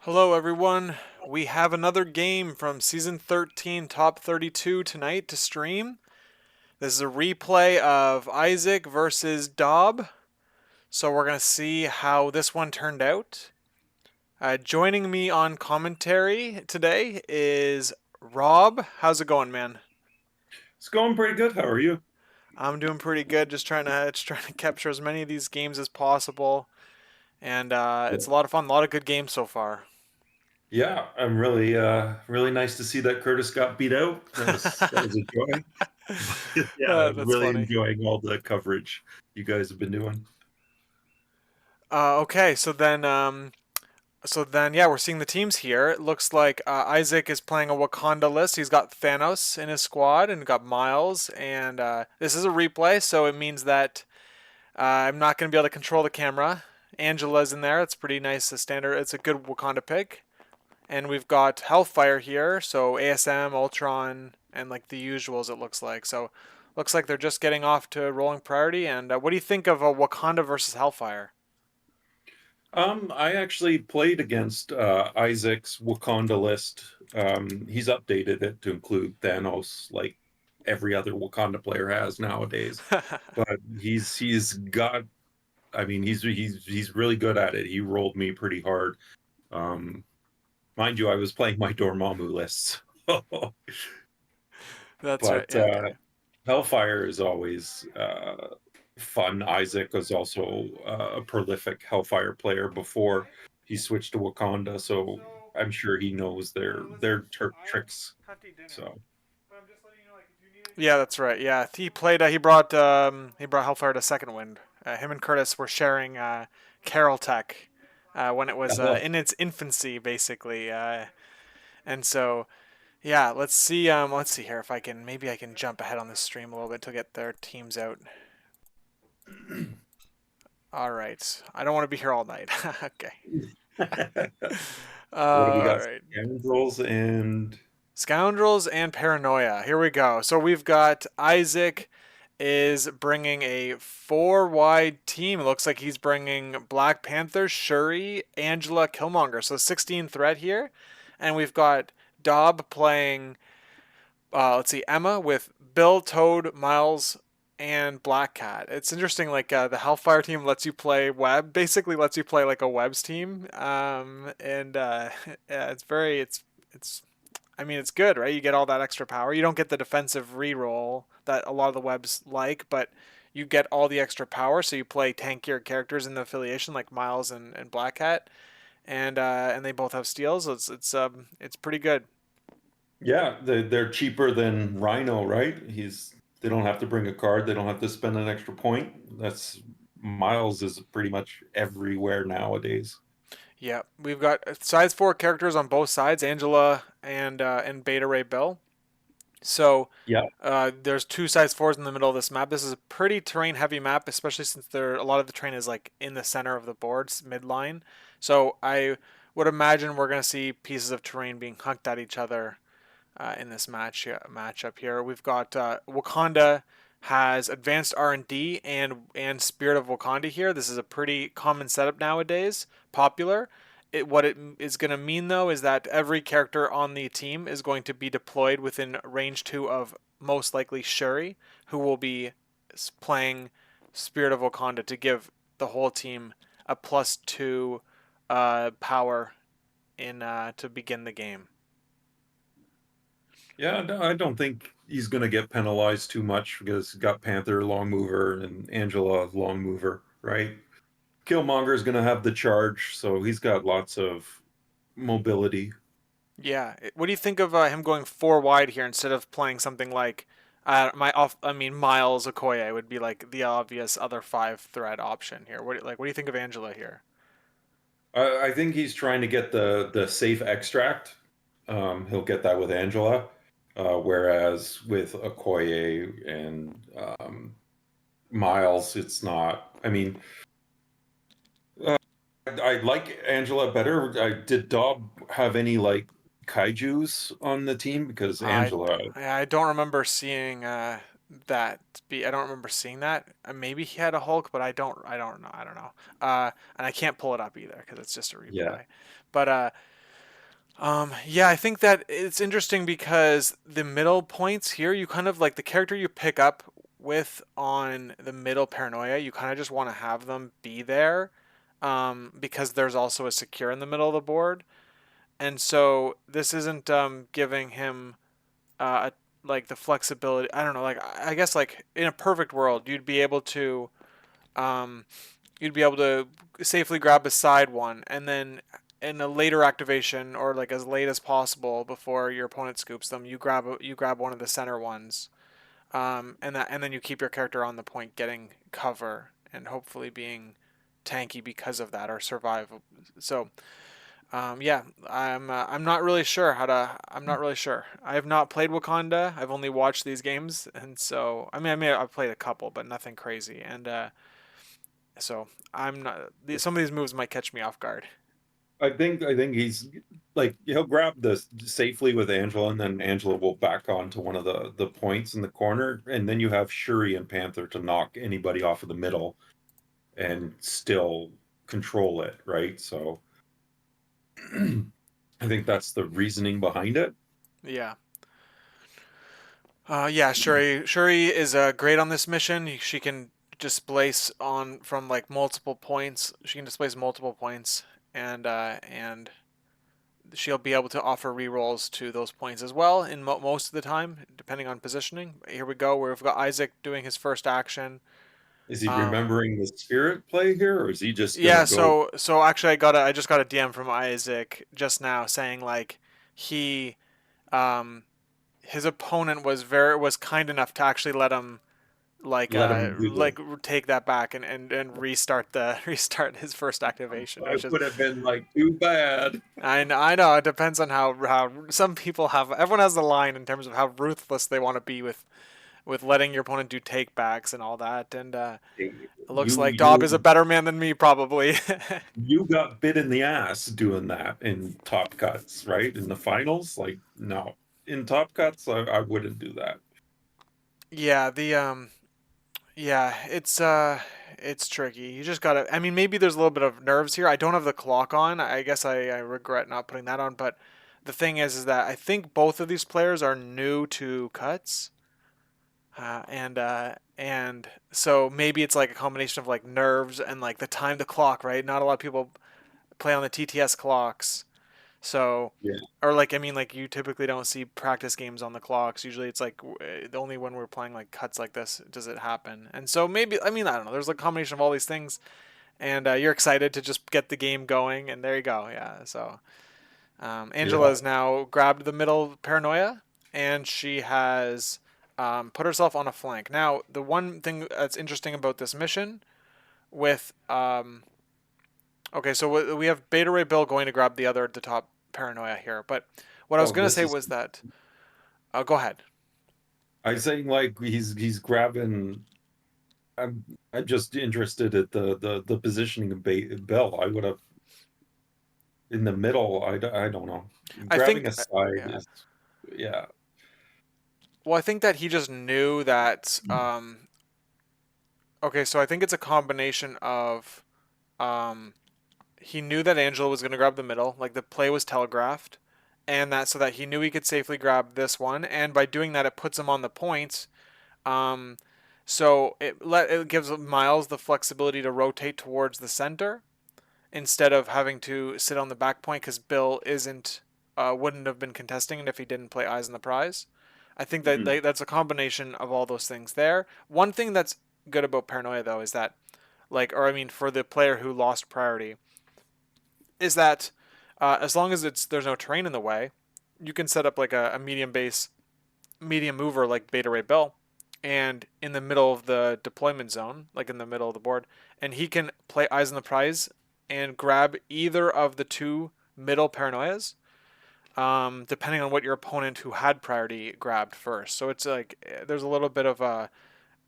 Hello, everyone. We have another game from Season 13, Top 32 tonight to stream. This is a replay of Isaac versus Daub. So we're going to see how this one turned out. Joining me on commentary today is Rob. How's it going, man? It's going pretty good. How are you? I'm doing pretty good. Just trying to capture as many of these games as possible, and Yeah, it's a lot of fun. A lot of good games so far. yeah, I'm really nice to see that Curtis got beat out. That was a joy. But yeah, I'm That's really funny. enjoying all the coverage you guys have been doing. Okay, so then, yeah, we're seeing the teams here. It looks like Isaac is playing a Wakanda list. He's got Thanos in his squad and got Miles. And this is a replay, so it means that I'm not going to be able to control the camera. Angela's in there. It's pretty nice. A standard. It's a good Wakanda pick. And we've got Hellfire here, so ASM, Ultron, and like the usuals. It looks like so. Looks like they're just getting off to rolling priority. And what do you think of a Wakanda versus Hellfire? I actually played against Isaac's Wakanda list. He's updated it to include Thanos, like every other Wakanda player has nowadays. But he's got. I mean, he's really good at it. He rolled me pretty hard. Um, Mind you, I was playing my Dormammu lists. That's right. But Yeah. Okay. Hellfire is always fun. Isaac was also a prolific Hellfire player before he switched to Wakanda, so I'm sure he knows their tricks. So Yeah, that's right. Yeah, he played. He brought Hellfire to Second Wind. Him and Curtis were sharing Carol Tech when it was oh, in its infancy, basically. And so, yeah, let's see here if I can. Maybe I can jump ahead on the stream a little bit to get their teams out. All right. I don't want to be here all night. Okay. what do we All got? right. Scoundrels and Scoundrels and Paranoia. Here we go. So we've got Isaac is bringing a four wide team. It looks like he's bringing Black Panther, Shuri, Angela, Killmonger. So 16 threat here. And we've got Dob playing, let's see, Emma with Bill, Toad, Miles, and Black Cat. It's interesting, like the Hellfire team lets you play web, basically lets you play like a webs team. And yeah, it's I mean, it's good, right? You get all that extra power. You don't get the defensive reroll that a lot of the webs like, but you get all the extra power. So you play tankier characters in the affiliation, like Miles and Black Hat, and they both have steals. So it's pretty good. yeah, they're cheaper than Rhino, right? They don't have to bring a card, they don't have to spend an extra point. That's Miles is pretty much everywhere nowadays. Yeah, we've got size four characters on both sides, Angela and Beta Ray Bill. So Yeah, there's two size fours in the middle of this map. This is a pretty terrain heavy map, especially since a lot of the terrain is like in the center of the boards, midline. So I would imagine we're going to see pieces of terrain being hucked at each other in this matchup here. We've got Wakanda has advanced R&D and Spirit of Wakanda here. This is a pretty common setup nowadays, popular. What it is going to mean though is that every character on the team is going to be deployed within range 2 of most likely Shuri, who will be playing Spirit of Wakanda to give the whole team a +2 power in to begin the game. yeah, no, I don't think he's going to get penalized too much because he's got Panther, long mover, and Angela, long mover, right? Killmonger is going to have the charge, so he's got lots of mobility. Yeah. What do you think of him going four wide here instead of playing something like I mean Miles Okoye would be like the obvious other five threat option here. What do you think of Angela here? I think he's trying to get the safe extract. He'll get that with Angela, whereas with Okoye and Miles, it's not. I mean, I like Angela better. Did Dob have any like kaiju's on the team? Because I Angela, I don't remember seeing that be. I don't remember seeing that. Maybe he had a Hulk, but I don't know. I don't know. And I can't pull it up either because it's just a yeah, replay. But Yeah, I think that it's interesting because the middle points here, you kind of like the character you pick up with on the middle paranoia, you kind of just want to have them be there, because there's also a secure in the middle of the board, and so this isn't giving him like the flexibility. I don't know, like I guess like in a perfect world, um, you'd be able to safely grab a side one, and then in a later activation or like as late as possible before your opponent scoops them, you grab one of the center ones, and then you keep your character on the point, getting cover and hopefully being tanky because of that or survive. So yeah, I'm not really sure how to. I'm not really sure. I have not played Wakanda. I've only watched these games, and so I've played a couple, but nothing crazy. And so I'm not. Some of these moves might catch me off guard. I think he's like he'll grab this safely with Angela, and then Angela will back onto one of the points in the corner, and then you have Shuri and Panther to knock anybody off of the middle and still control it, right? So I think that's the reasoning behind it. Yeah. Yeah. Shuri is great on this mission. She can displace on from like multiple points. She can displace multiple points, and she'll be able to offer rerolls to those points as well in most of the time, depending on positioning. Here we go, where we've got Isaac doing his first action. Is he Um, remembering the spirit play here, or is he just gonna yeah, go so actually, I just got a DM from Isaac just now saying like he um his opponent was kind enough to actually let him let him do the? take that back and restart the restart his first activation, I which is would have been like, too bad. I know it depends on how some people have everyone has the line in terms of how ruthless they want to be with letting your opponent do take backs and all that, and it looks You like Dob is a you better man than me probably. you got bit in the ass doing that in Top Cuts, right? In the finals, like no, in Top Cuts, I wouldn't do that. Yeah, yeah, it's tricky. You just gotta. I mean, maybe there's a little bit of nerves here. I don't have the clock on. I guess I regret not putting that on. But the thing is that I think both of these players are new to cuts, and so maybe it's like a combination of like nerves and like the time to clock. Right? Not a lot of people play on the TTS clocks, so. Yeah, Or like I mean, like you typically don't see practice games on the clocks. Usually, it's like only when we're playing like cuts like this does it happen. And so maybe I mean I don't know. There's a combination of all these things, and you're excited to just get the game going. And there you go. Yeah. So Angela yeah. has now grabbed the middle paranoia, and she has put herself on a flank. Now, the one thing that's interesting about this mission with okay, so we have Beta Ray Bill going to grab the top paranoia here, but what I was Oh, gonna this say is. was that go ahead. I'm saying like he's grabbing. I'm I'm just interested at the positioning of Bell. I would have in the middle. I don't know. I Grabbing think, a side yeah. is yeah. Well, I think that he just knew that. Okay, so I think it's a combination of um, he knew that Angela was going to grab the middle, like the play was telegraphed, and that so that he knew he could safely grab this one, and by doing that, it puts him on the point. Um, so it gives Miles the flexibility to rotate towards the center, instead of having to sit on the back point because Bill isn't wouldn't have been contesting it if he didn't play Eyes on the Prize. I think that Mhm. that's a combination of all those things there. One thing that's good about Paranoia though is that or I mean for the player who lost priority is that as long as there's no terrain in the way, you can set up like a medium base medium mover like Beta Ray Bill and in the middle of the deployment zone, like in the middle of the board, and he can play Eyes on the Prize and grab either of the two middle paranoias, depending on what your opponent who had priority grabbed first. So it's like there's a little bit of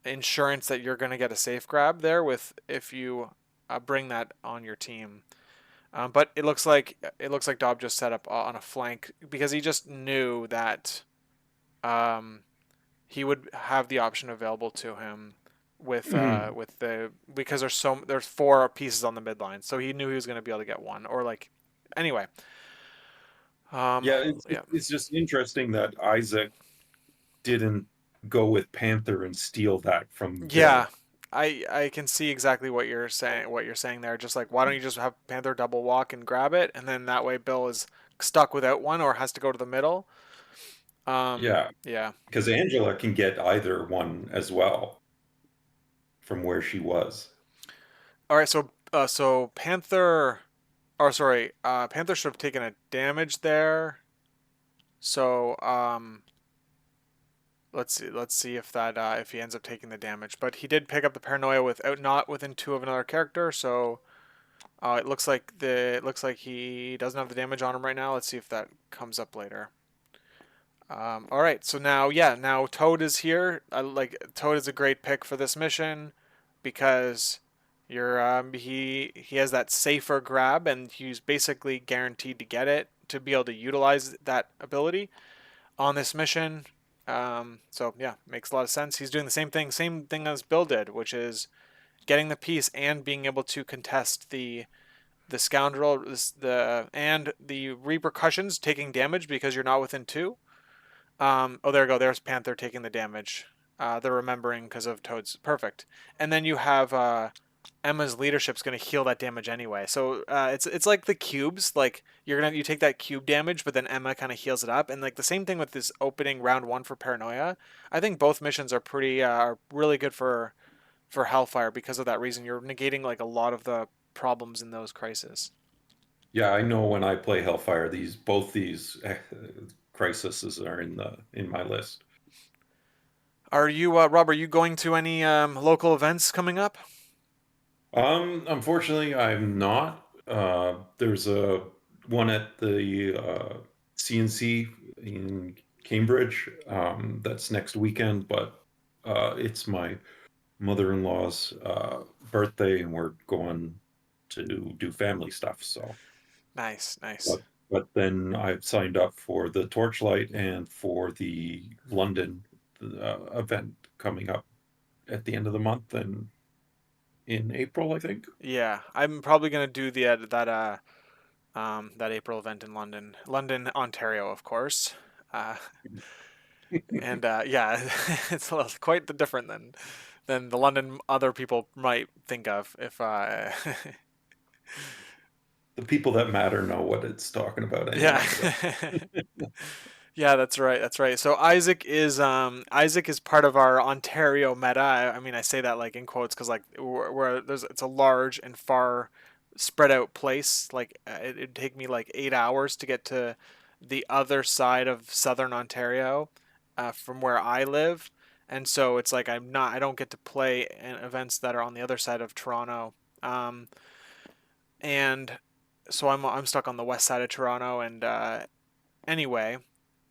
insurance that you're going to get a safe grab there with if you bring that on your team. But it looks like Dob just set up on a flank because he just knew that um, he would have the option available to him with the because there's four pieces on the midline, so he knew he was going to be able to get one or like anyway. Um, Yeah, yeah, it's just interesting that Isaac didn't go with Panther and steal that from yeah. Bill. I can see exactly what you're saying. What you're saying there. Just like, why don't you just have Panther double walk and grab it, and then that way Bill is stuck without one or has to go to the middle. Yeah, Yeah. because Angela can get either one as well from where she was. All right. So Panther. Or sorry, Panther should have taken a damage there. So let's see if that if he ends up taking the damage. But he did pick up the paranoia without not within two of another character. So it looks like he doesn't have the damage on him right now. Let's see if that comes up later. All right, so now yeah, now Toad is here. Like Toad is a great pick for this mission because he has that safer grab and he's basically guaranteed to get it to be able to utilize that ability on this mission. So yeah, makes a lot of sense. He's doing the same thing as Bill did, which is getting the piece and being able to contest the scoundrel the and the repercussions taking damage because you're not within two. Oh, there we go. There's Panther taking the damage. They're remembering because of Toad's perfect, and then you have Emma's leadership's going to heal that damage anyway. So it's like the cubes. Like you take that cube damage, but then Emma kind of heals it up, and like the same thing with this opening round one for Paranoia. I think both missions are pretty are really good for Hellfire because of that reason. You're negating like a lot of the problems in those crises. Yeah, I know when I play Hellfire, these both these crises are in my list. Are you, Rob? Are you going to any local events coming up? Unfortunately, I'm not. There's a one at the CNC in Cambridge. That's next weekend, but it's my mother-in-law's birthday, and we're going to do family stuff. So, Nice, nice. but then I've signed up for the Torchlight and for the London event coming up at the end of the month and in April, I think. Yeah, I'm probably gonna do the that April event in London, Ontario, of course. Uh, and yeah, it's quite different than the London other people might think of. If The people that matter know what it's talking about yeah. anyway. So Yeah, that's right. That's right. So Isaac is part of our Ontario meta. I mean, I say that like in quotes because like where there's it's a large and far spread out place. Like it'd take me like 8 hours to get to the other side of southern Ontario from where I live, and so it's like I don't get to play in events that are on the other side of Toronto. And so I'm stuck on the west side of Toronto, and anyway,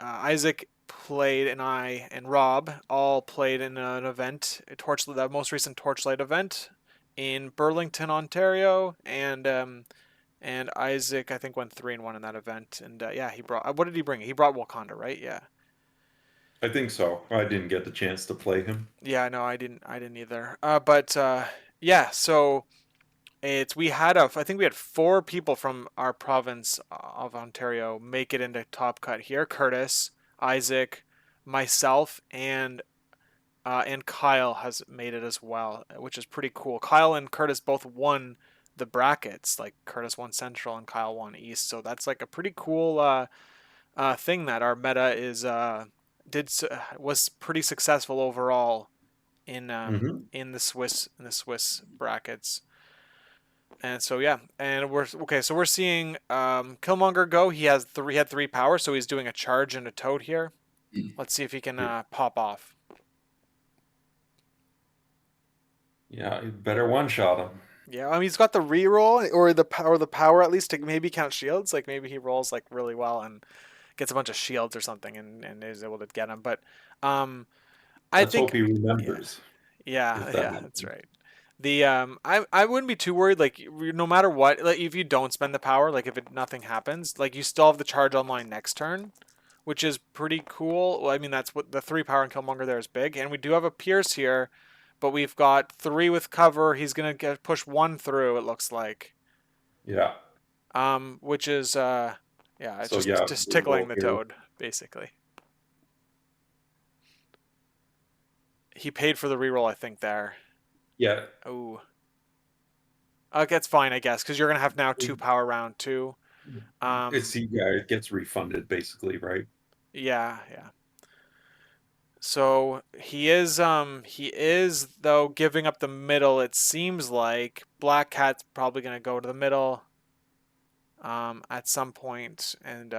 Isaac played and I and Rob all played in an event, the most recent Torchlight event in Burlington, Ontario, and Isaac I think went 3-1 in that event. And yeah, he brought what did he bring? He brought Wakanda, right? Yeah, I think so. I didn't get the chance to play him. yeah. No, I didn't either. But yeah, so it's we had I think we had four people from our province of Ontario make it into Top Cut here. Curtis, Isaac, myself, and Kyle has made it as well, which is pretty cool. Kyle and Curtis both won the brackets. Like Curtis won Central and Kyle won East, so that's like a pretty cool thing that our meta is did was pretty successful overall Hmm. in the Swiss brackets. And so yeah, and we're okay. So we're seeing Killmonger go. He had three power, so he's doing a charge and a toad here. Let's see if he can pop off. Yeah, you better one shot him. Yeah, I mean he's got the reroll or the power at least to maybe count shields. Like maybe he rolls like really well and gets a bunch of shields or something and is able to get him. But um, I Let's hope think he yeah, remembers if yeah, that yeah, that's happens. right. I wouldn't be too worried. Like no matter what, like if you don't spend the power, like if nothing happens, like you still have the charge online next turn, which is pretty cool. Well, I mean that's what the three power and Killmonger there is big, and we do have a Pierce here, but we've got three with cover. He's gonna push one through. It looks like, Yeah. which is Yeah, it's So just yeah, just tickling reroll the here. toad, basically. He paid for the reroll, I think, there. Yeah, Oh. It's fine, I guess, because you're gonna have now two power round two. yeah, it gets refunded basically, right? Yeah, yeah. So he is though giving up the middle. It seems like Black Cat's probably gonna go to the middle at some point, and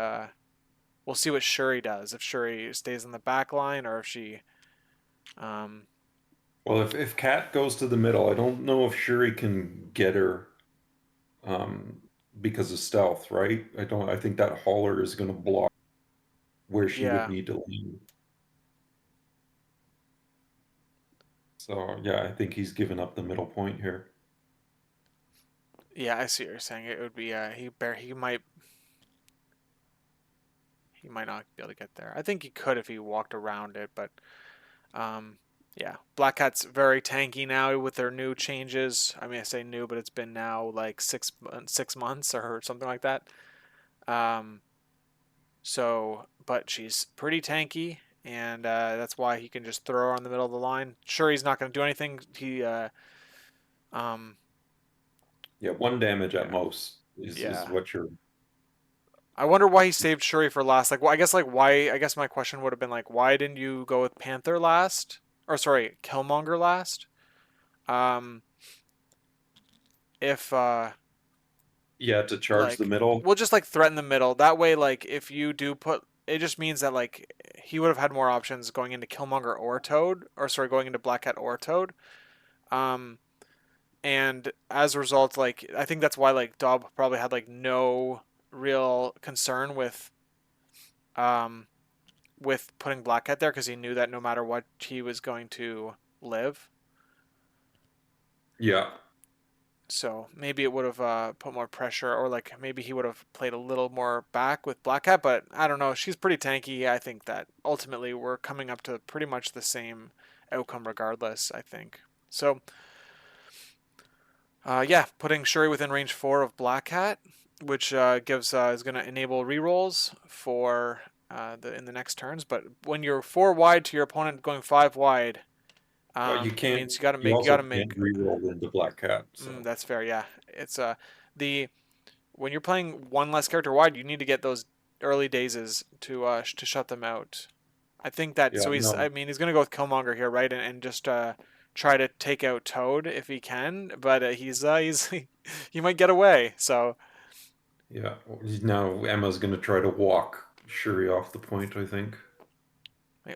we'll see what Shuri does. If Shuri stays in the back line or if she um Well, if Cat goes to the middle, I don't know if Shuri can get her um, because of stealth, right? I think that hauler is going to block where she would yeah. need to land. So yeah, I think he's given up the middle point here. Yeah, I see what you're saying. It would be he might not be able to get there. I think he could if he walked around it, but um yeah, Black Cat's very tanky now with their new changes. I mean, I say new, but it's been now like 6 months or something like that. Um, but she's pretty tanky, and that's why he can just throw her on the middle of the line. Sure, he's not going to do anything. Um, Yeah, one damage at yeah, most is yeah. what you're. I wonder why he saved Shuri for last. Like, well, I guess like why? I guess my question would have been like, why didn't you go with Panther last? Or sorry, Killmonger last? Um, if Yeah, to charge the like middle. we'll just like threaten the middle. That way, like if you do put, it just means that like he would have had more options going into Killmonger or Toad, or sorry, going into Black Cat or Toad. Um, and as a result, like I think that's why like Dob probably had like no real concern um with putting Black Cat there because he knew that no matter what he was going to live. Yeah, So maybe it would have put more pressure, or like maybe he would have played a little more back with Black Cat. But I don't know. She's pretty tanky. I think that ultimately we're coming up to pretty much the same outcome regardless. I think so. Yeah, putting Shuri within range 4 of Black Cat, which gives is going to enable rerolls for the in the next turns. But when you're 4 wide to your opponent going 5 wide, you it can't. means you got to You make you got also to make. can't reroll into Black Cat. So That's fair. Yeah, it's the when you're playing one less character wide, you need to get those early dazes to shut them out. I think that yeah, so he's no, I mean he's gonna go with Killmonger here, right, and just try to take out Toad if he can, but he's he might get away. So yeah. Now Emma's going to try to walk Shuri off the point, I think,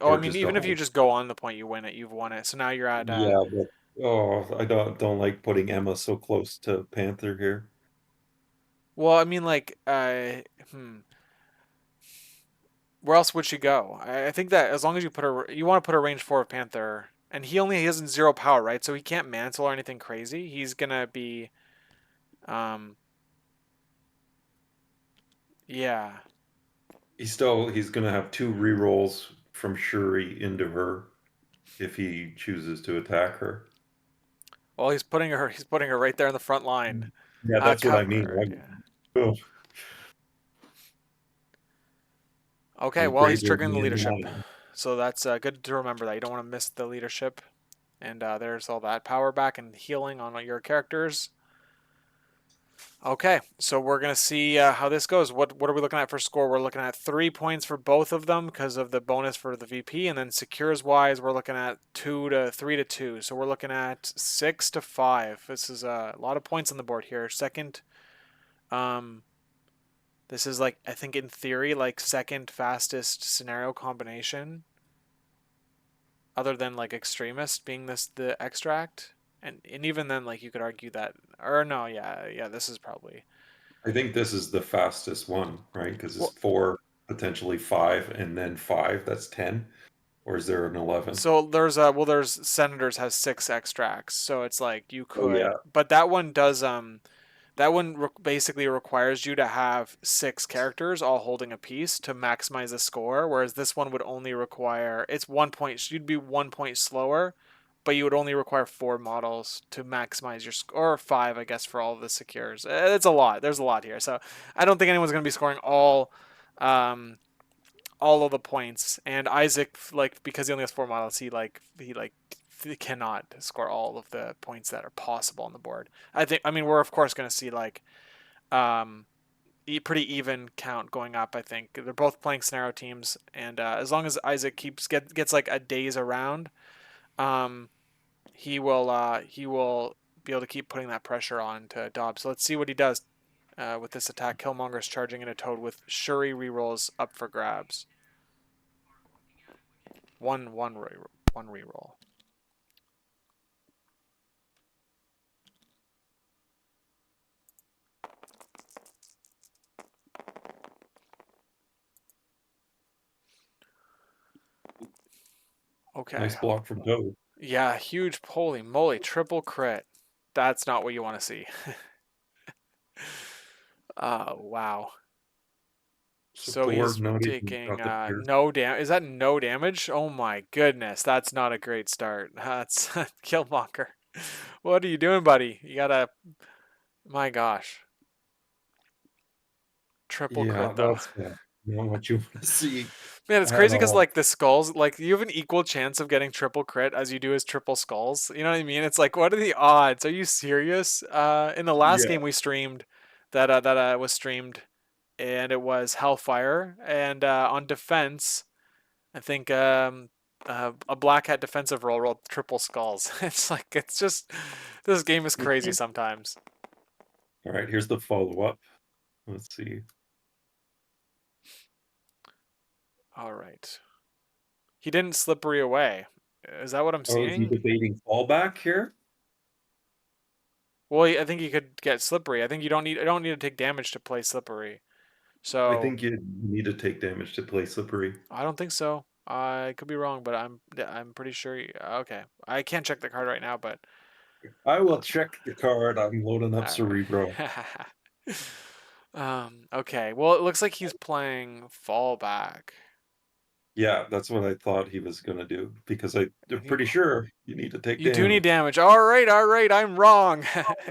oh, I or mean just to even if you hold. just go on the point, you win it, you've won it. So now you're at Yeah, but oh, I don't like putting Emma so close to Panther here. well, I mean like where else would she go? I think that as long as you want to put a range 4 of Panther, and he hasn't zero power, right? So he can't mantle or anything crazy. He's gonna be, um, yeah. He's gonna have two rerolls from Shuri into her if he chooses to attack her. Well, he's putting her right there in the front line. Yeah, that's what I mean. Cover, Like, yeah. oh, Okay, the well he's graveyard triggering the man leadership, line. so that's good to remember that you don't want to miss the leadership. And there's all that power back and healing on your characters. Okay, so we're gonna see how this goes. What are we looking at for score? We're looking at 3 points for both of them because of the bonus for the VP, and then secures wise, we're looking at 2 to 3 to 2. So we're looking at 6 to 5. This is a lot of points on the board here. Um, this is like I think in theory like second fastest scenario combination, other than like extremist being the extract, and even then like you could argue that or no, yeah, this is probably I think this is the fastest one, right? Because it's well. four, potentially five, and then five. That's 10. Or is there an 11? So there's senators has 6 extracts, so it's like you Oh yeah. could, but that one does that one basically requires you to have 6 characters all holding a piece to maximize the score, whereas this one would only require it's 1 point. You'd be 1 point slower, but you would only require 4 models to maximize your score, or 5, I guess, for all of the secures. It's a lot. There's a lot here, so I don't think anyone's going to be scoring um, all of the points. And Isaac, like because he only has 4 models, he cannot score all of the points that are possible on the board. I mean, we're of course going to see like um, pretty even count going up. I think they're both playing scenario teams, and as long as Isaac gets like a days around, um, he will be able to keep putting that pressure on to Dobbs. So let's see what he does with this attack. Killmonger's charging into Toad with Shuri rerolls up for grabs. One reroll. Okay. Nice block from Toad. Yeah, huge, holy moly, triple crit. That's not what you want to see. Wow. So So Thor he's not even taking got the pierce. no damage. Is that no damage? Oh my goodness, that's not a great start. That's Killmonger. What are you doing, buddy? You gotta. My gosh, triple Yeah, crit though. that's not what you want to see Man, it's at crazy because all. like the skulls, like you have an equal chance of getting triple crit as you do as triple skulls. You know what I mean? It's like, what are the odds? Are you serious? In the last Yeah. game we streamed, that was streamed, and it was Hellfire, and on defense, I think a black hat defensive rolled triple skulls. It's like it's just this game is crazy sometimes. All right, here's the follow-up. Let's see. All right, he didn't slippery away. Is that what I'm Oh, is he seeing? debating fallback here? Well, I think you could get slippery. I think I don't need to take damage to play slippery. I So think you need to take damage to play slippery. I don't think so. I could be wrong, but I'm pretty sure. Okay, I can't check the card right now, but I uh, will check the card. I'm loading up all Cerebro. right. Okay. Well, it looks like he's playing fallback. Yeah, that's what I thought he was gonna do because I'm And pretty sure you need to take you do need damage. damage. All right. I'm wrong,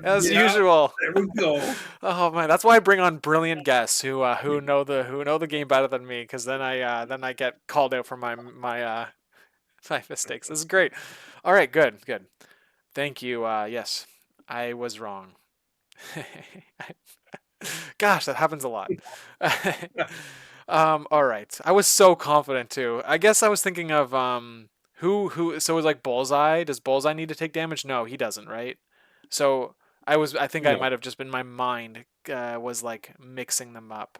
as Yeah, usual. there we go. Oh man, that's why I bring on brilliant guests who know the game better than me, because then I get called out for my mistakes. This is great. All right, good. Thank you. Yes, I was wrong. Gosh, that happens a lot. All right. I was so confident too. I guess I was thinking of who. So it was like Bullseye. Does Bullseye need to take damage? No, he doesn't, right? So I think I No, might have just been my mind was like mixing them up.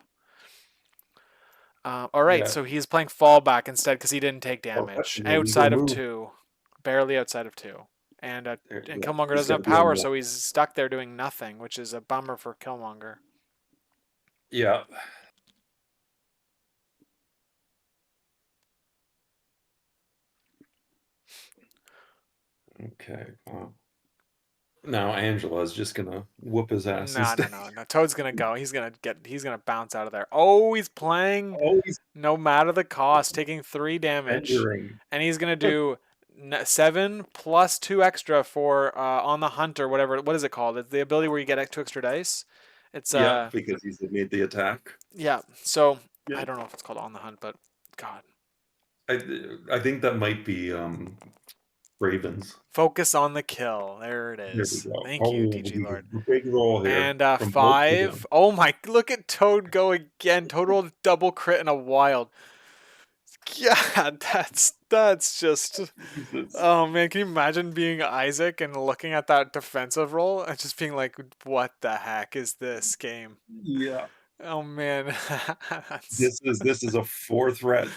All right, yeah. so he's playing fallback instead because he didn't take Oh, that's damage an illegal outside of move. 2, barely outside of 2, and Yeah, Killmonger he's doesn't got have to be on power, one. so he's stuck there doing nothing, which is a bummer for Killmonger. Yeah. Okay. Wow. Now Angela's just gonna whoop his ass No, no, instead. no, no. Toad's gonna go. He's gonna bounce out of there. Oh, he's playing Oh, he's no matter the cost, taking 3 damage, surrendering. and he's gonna do 7 plus 2 extra for on the hunt or whatever. What is it called? It's the ability where you get 2 extra dice. It's Yeah, because he's made the attack. yeah. So Yeah. I don't know if it's called on the hunt, but God, I I think that might be Ravens. focus on the kill. There it There we is. go. Thank you, Oh, DG Lord. big roll here And from both of them. 5. Oh my! Look at Toad go again. Toad rolled double crit in a wild. Yeah, that's just. Jesus. Oh man, can you imagine being Isaac and looking at that defensive roll and just being like, "What the heck is this game?" Yeah. Oh man, that's. This is a 4 threat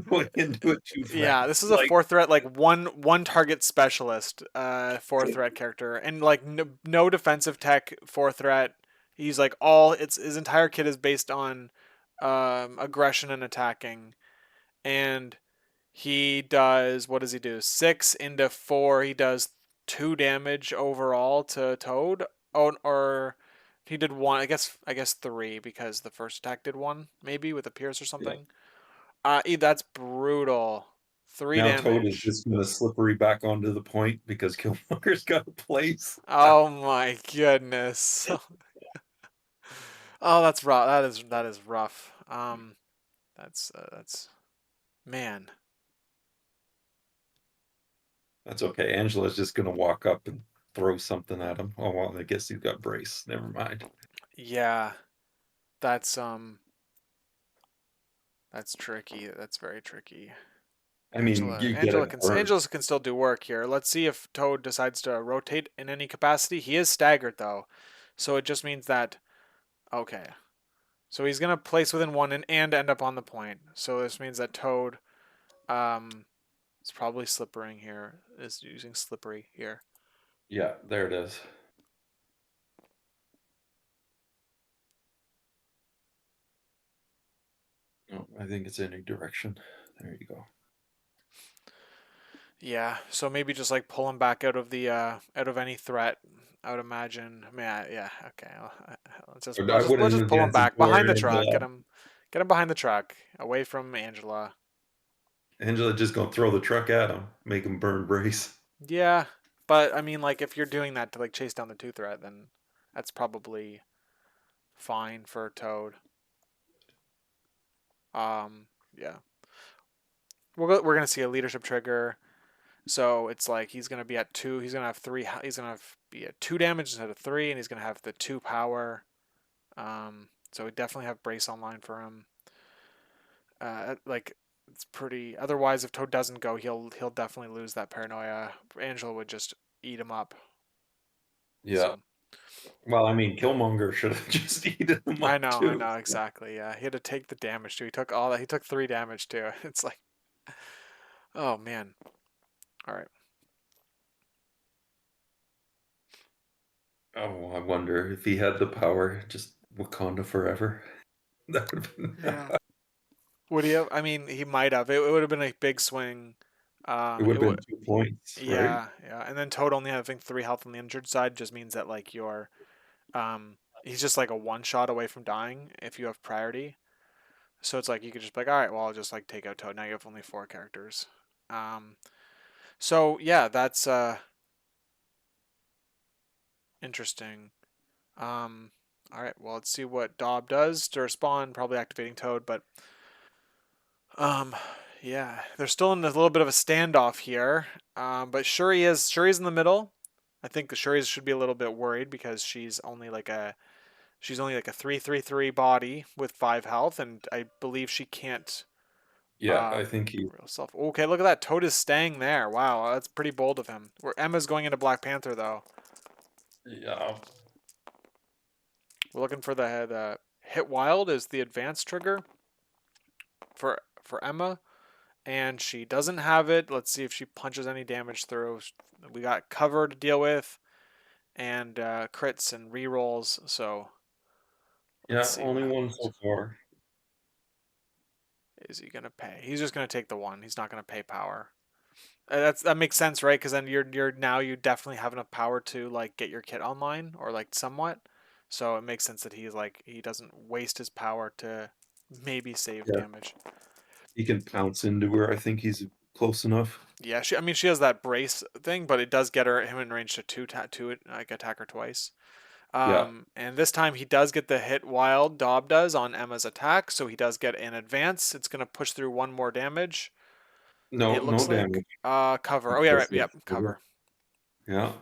going into a 2 threat. Yeah, this is a Like, 4 threat, like one target specialist, 4 threat character, and like no defensive tech 4 threat. He's like it's his entire kit is based on aggression and attacking, and he does what does he do? 6 into 4. He does 2 damage overall to Toad. Oh, or he did one. I guess 3 because the first attack did 1 maybe with a pierce or yeah. something. That's brutal. 3 Now Toad is damage. just going to slippery back onto the point because Killmonger's got a place. Oh my goodness. Oh, that's rough. That is rough. That's man. That's okay. Angela's just going to walk up and throw something at him. Oh, well, I guess he's got brace. Never mind. Yeah, that's that's tricky. That's very tricky. I mean, you get it Angela burst. can still do work here. Let's see if Toad decides to rotate in any capacity. He is staggered though, so it just means that okay. So he's gonna place within one and end up on the point. So this means that Toad is probably slippering here. Is using slippery here. Yeah, there it is. Oh, I think it's any direction. There you go. Yeah, so maybe just like pull him back out of the out of any threat. I would imagine. Yeah. Okay. Let's just But I let's wouldn't just pull him advance it back for behind the truck. Angela. Get him behind the truck, away from Angela. Angela just going to throw the truck at him, make him burn brace. Yeah, but I mean, like if you're doing that to like chase down the two threat, then that's probably fine for Toad. Yeah, we're gonna see a leadership trigger. So it's like he's gonna be at 2. He's gonna have 3. He's gonna be at 2 damage instead of 3, and he's gonna have the 2 power. So we definitely have brace online for him. Like it's pretty. Otherwise, if Toad doesn't go, he'll definitely lose that paranoia. Angela would just eat him up. Yeah. So Well, I mean, Killmonger should have just eaten him up I too. know exactly. Yeah, he had to take the damage too. He took all that. He took 3 damage too. It's like, oh man. All right. Oh, I wonder if he had the power, just Wakanda forever. That would have been. Yeah. Would he have? I mean, he might have. It would have been a big swing. It would It have would. been 2 points, right? Yeah. And then Toad only having 3 health on the injured side just means that like he's just like a one shot away from dying if you have priority. So it's like you could just be like, all right, well, I'll just like take out Toad. Now you have only 4 characters. Um, so yeah, that's interesting. All right, well, let's see what kdAUb does to respond. Probably activating Toad, but um, yeah, they're still in a little bit of a standoff here. But Shuri's in the middle. I think the Shuri should be a little bit worried because she's only like a 3/3/3 body with 5 health, and I believe she can't Yeah, I think he. real self. Okay, look at that. Toad is staying there. Wow, that's pretty bold of him. Where Emma's going into Black Panther though. Yeah, We're looking for the hit wild is the advanced trigger for Emma, and she doesn't have it. Let's see if she punches any damage through. We got cover to deal with, and crits and rerolls. So let's yeah, see what only one happens. so far. Is he gonna pay? He's just gonna take the one. He's not gonna pay power. That makes sense, right? Because then you're now you definitely have enough power to like get your kit online or like somewhat. So it makes sense that he doesn't waste his power to maybe save Yeah, damage. he can pounce into her. I think he's close enough. Yeah, I mean she has that brace thing, but it does get him in range to two like attack her twice. Yeah, And this time he does get the hit wild kdAUb does on Emma's attack, so he does get an advance. It's gonna push through 1 more damage. no, It no looks like damage. cover. Oh yeah, right. Because Yep, cover. yeah,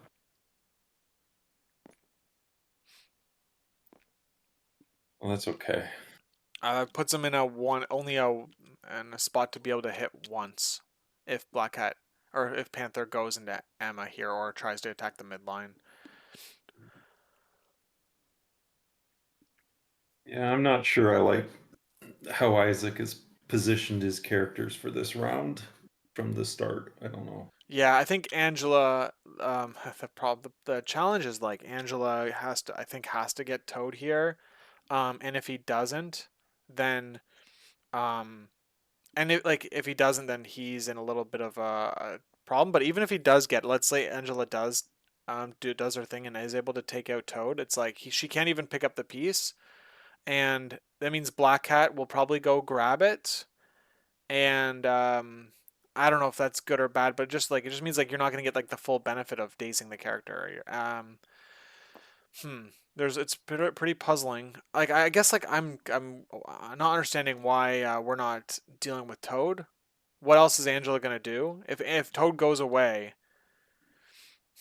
well, that's okay. Puts him in a one only a in a spot to be able to hit once if Black Hat or if Panther goes into Emma here or tries to attack the midline. Yeah, I'm not sure I like how Isaac has positioned his characters for this round from the start. I don't know. Yeah, I think Angela. The challenge is like Angela has to get Toad here, and if he doesn't, then um, and if he doesn't, then he's in a little bit of a problem. But even if he does get, let's say Angela does her thing and is able to take out Toad, it's like she can't even pick up the piece, and that means Black Cat will probably go grab it, and I don't know if that's good or bad, but just like it just means like you're not gonna get like the full benefit of dazing the character. Hmm. There's it's pretty puzzling. Like I guess like I'm not understanding why we're not dealing with Toad. What else is Angela gonna do if Toad goes away?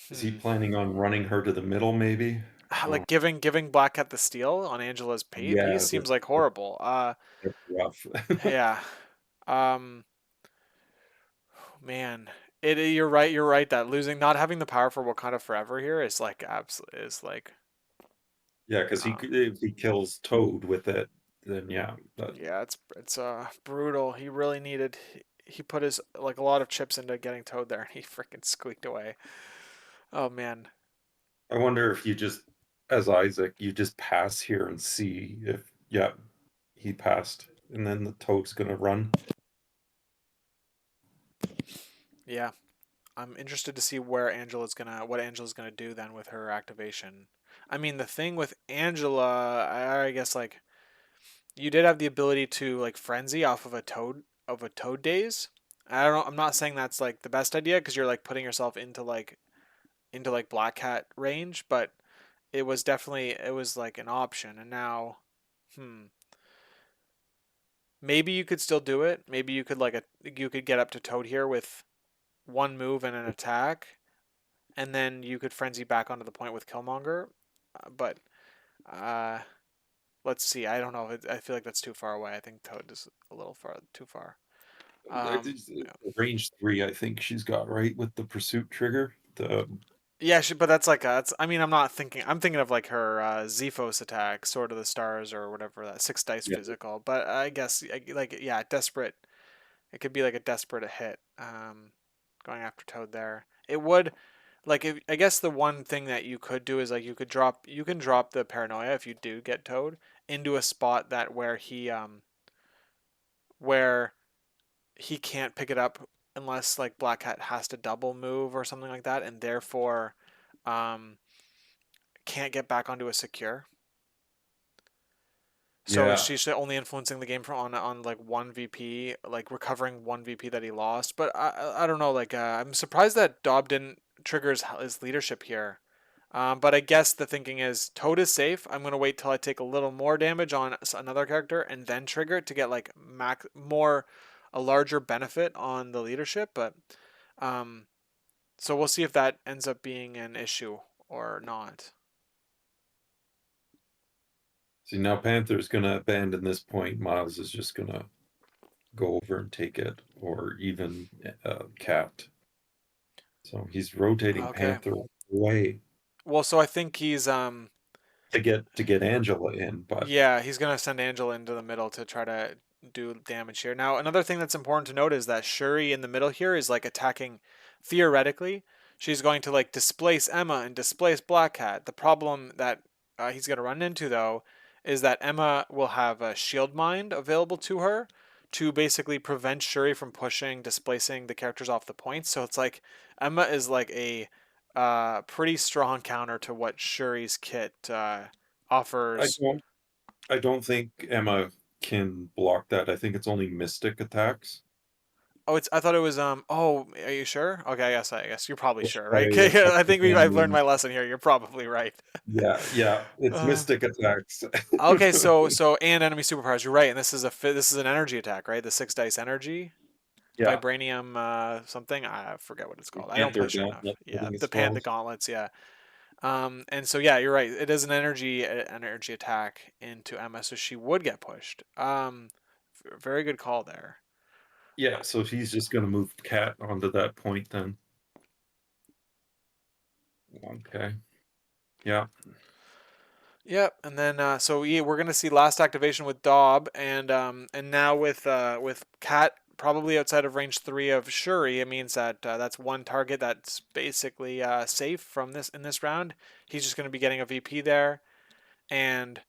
Is he Hmm. planning on running her to the middle, maybe? Oh, Like giving Black Cat the steal on Angela's piece yeah, seems like horrible. that's rough. Yeah. Um. Man, you're right. You're right that losing, not having the power for Wakanda forever here is like absolutely is like Yeah, because um. if he kills Toad with it, then yeah, Yeah, it's brutal. He really needed. He put his like a lot of chips into getting Toad there, and he freaking squeaked away. Oh man. I wonder if you just, as Isaac, you just pass here and see if, yeah, he passed, and then the Toad's gonna run. Yeah, I'm interested to see what Angela's gonna do then with her activation. I mean, the thing with Angela, I guess like you did have the ability to like frenzy off of a Toad daze. I don't know. I'm not saying that's like the best idea because you're like putting yourself into like Black Cat range, but it was like an option. And now, hmm, maybe you could still do it. Maybe you could get up to Toad here with one move and an attack, and then you could frenzy back onto the point with Killmonger. But uh, let's see. I don't know. I feel like that's too far away. I think Toad is a little far too far. Yeah. Range 3, I think she's got right with the pursuit trigger. The Yeah, but that's like that's. I mean, I'm not thinking. I'm thinking of like her Zephos attack, Sword of the Stars, or whatever that six dice yeah, physical. But I guess like yeah, desperate. It could be like a desperate hit. Going after Toad there. It would like if, I guess the one thing that you could do is like you can drop the paranoia if you do get Toad into a spot that where he can't pick it up unless like Black Cat has to double move or something like that, and therefore um can't get back onto a secure. So yeah. she's only influencing the game on like one VP, like recovering one VP that he lost. But I don't know. Like I'm surprised that Dob didn't trigger his leadership here. But I guess the thinking is Toad is safe. I'm gonna wait till I take a little more damage on another character and then trigger it to get like a larger benefit on the leadership. But um, so we'll see if that ends up being an issue or not. See, now Panther's gonna abandon this point. Miles is just gonna go over and take it, or even Cat. So he's rotating Okay. Panther away Well, so I think he's to get Angela in, but yeah, he's gonna send Angela into the middle to try to do damage here. Now, another thing that's important to note is that Shuri in the middle here is like attacking. Theoretically, she's going to like displace Emma and displace Black Cat. The problem that he's gonna run into though is that Emma will have a shield mind available to her to basically prevent Shuri from displacing the characters off the points. So it's like Emma is like a pretty strong counter to what Shuri's kit I offers. don't I don't think Emma can block that. I think it's only Mystic attacks. Oh, it's. I thought it was. Oh, are you sure? Okay, I guess you're probably Let's sure, try right? I think I've learned again. my lesson here. You're probably right. Yeah, yeah, it's Uh, Mystic attacks. okay, so and enemy superpowers. You're right, and this is an energy attack, right? The six dice energy, Yeah, vibranium, something. I forget what it's called. I don't play Panther sure enough. Gauntlet, I Yeah, think it's the called. gauntlets. Yeah. And so yeah, you're right. It is an energy attack into Emma, so she would get pushed. Very good call there. Yeah, so he's just gonna move Cat onto that point then. Okay. Yeah. Yep, and then so yeah, we're gonna see last activation with Daub, and now with Cat probably outside of range 3 of Shuri, it means that that's one target that's basically safe from this in this round. He's just gonna be getting a VP there, and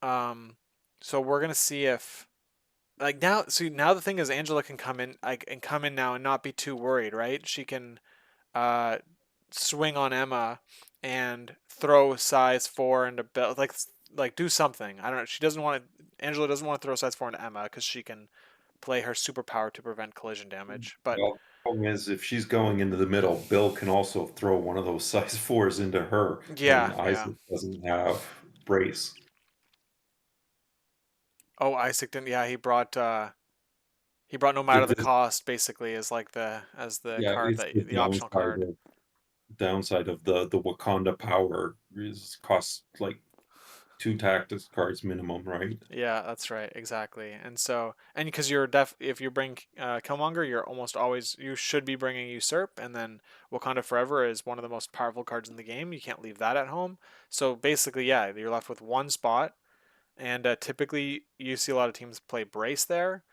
um, so we're gonna see if like now. See now the thing is Angela can come in like and come in now and not be too worried, right? She can uh, swing on Emma and throw size 4 into Bell, like do something. I don't know. She doesn't want to. Angela doesn't want to throw size 4 into Emma because she can play her superpower to prevent collision damage. But Well, the problem is if she's going into the middle, Bill can also throw one of those size fours into her, yeah, and yeah. Isaac doesn't have brace. Oh, Isaac didn't. Yeah, he brought no matter It the just, cost basically as like the as the yeah, card it's that the the optional card. downside of the Wakanda power is costs like two tactics cards minimum, right? Yeah, that's right, exactly. And so, and because if you bring Killmonger, you're almost always you should be bringing Usurp, and then Wakanda Forever is one of the most powerful cards in the game. You can't leave that at home. So basically, yeah, you're left with one spot, and typically you see a lot of teams play Brace there.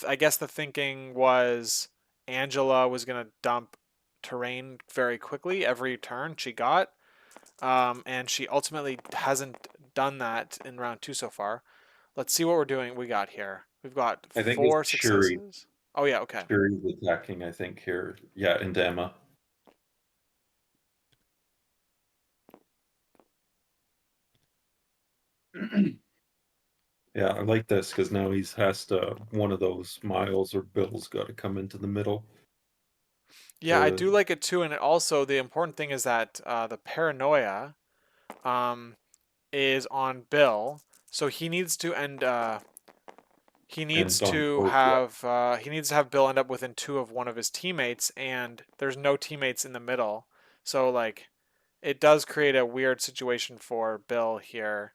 I guess the thinking was Angela was gonna dump terrain very quickly every turn she got, and she ultimately hasn't done that in round two so far. Let's see what we're doing. We got here. We've got I think it's four Shuri. successes. Oh yeah, okay. Shuri's attacking, I think, here. Yeah, and Emma. Yeah, I like this because now he's has to one of those Miles or Bill's got to come into the middle. Yeah, I To do like it too, and also the important thing is that the paranoia um, is on Bill, so and on both, yeah, he needs to have Bill end up within two of one of his teammates, and there's no teammates in the middle, so like it does create a weird situation for Bill here.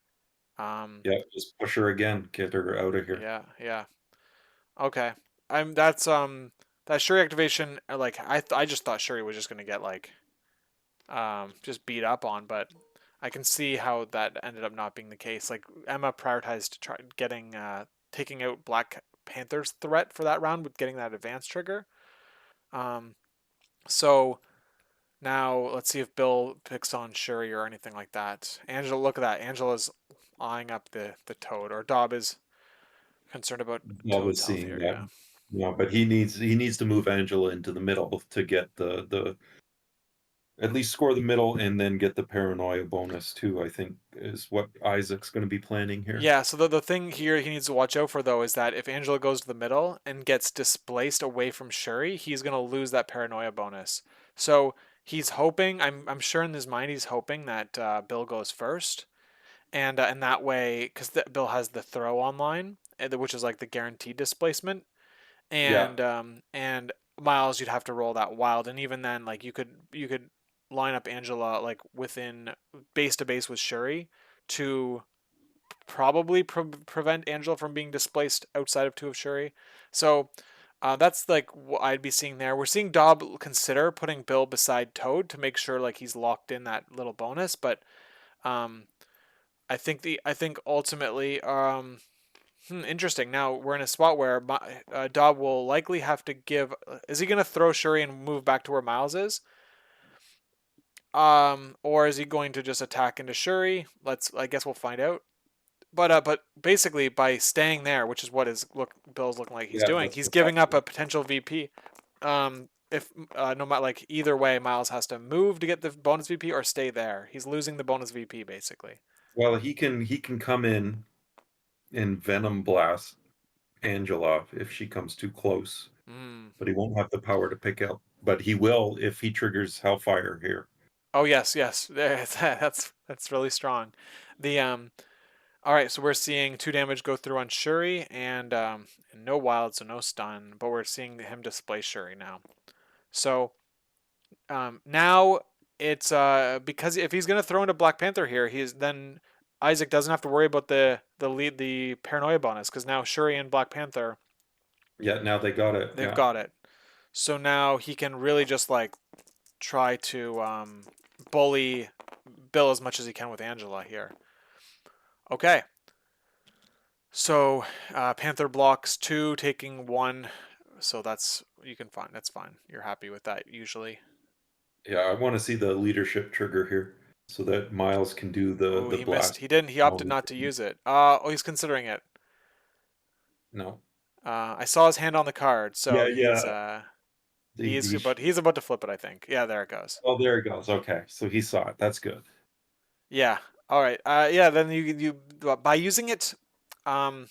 Um, yeah, just push her again, get her out of here. yeah, yeah. Okay. That's that Shuri activation like I just thought Shuri was just gonna get like just beat up on, but I can see how that ended up not being the case. Like Emma prioritized try getting taking out Black Panther's threat for that round with getting that advance trigger. Um so now let's see if Bill picks on Shuri or anything like that. Angela, look at that. Angela's eyeing up the Toad, or Dob is concerned about I Toad's was health seeing here. that. Yeah. Yeah, but he needs to move Angela into the middle to get the at least score the middle and then get the paranoia bonus too, I think is what Isaac's going to be planning here. Yeah, so the thing here he needs to watch out for though is that if Angela goes to the middle and gets displaced away from Shuri, he's gonna lose that paranoia bonus. So he's hoping, I'm sure in his mind he's hoping that Bill goes first, and that way, because Bill has the throw online, which is like the guaranteed displacement, Yeah, and Miles you'd have to roll that wild, and even then like you could line up Angela like within base to base with Shuri to probably prevent Angela from being displaced outside of two of Shuri. So that's like what I'd be seeing there. We're seeing Dob consider putting Bill beside Toad to make sure like he's locked in that little bonus, but um, I think ultimately interesting. Now we're in a spot where Dob will likely have to give. Is he going to throw Shuri and move back to where Miles is? Or is he going to just attack into Shuri? I guess we'll find out. But basically by staying there, which is what his Bill's looking like he's yeah, doing, that's he's what's giving up happening. a potential VP. If no matter like either way, Miles has to move to get the bonus VP or stay there. He's losing the bonus VP basically. Well, he can come in and Venom Blast Angela if she comes too close, Mm. but he won't have the power to pick up. But he will if he triggers Hellfire here. Oh yes, yes, that's really strong. The All right, so we're seeing two damage go through on Shuri and no wild, so no stun, but we're seeing him display Shuri now. So now it's because if he's gonna throw into Black Panther here, he's then Isaac doesn't have to worry about the paranoia bonus because now Shuri and Black Panther Yeah, now they got it. they've Yeah. got it. So now he can really just like try to bully Bill as much as he can with Angela here. Okay, so Panther blocks two, taking one. So that's you can find that's fine. You're happy with that usually. Yeah, I want to see the leadership trigger here so that Miles can do the Oh, the he missed. blast. He didn't. He opted Only not to thing. use it. Oh, he's considering it. No. I saw his hand on the card, so Yeah, yeah. he's The he's about to flip it. I think. Yeah, there it goes. oh, there it goes. Okay, so he saw it. That's good. Yeah. All right. Yeah. Then you by using it, um,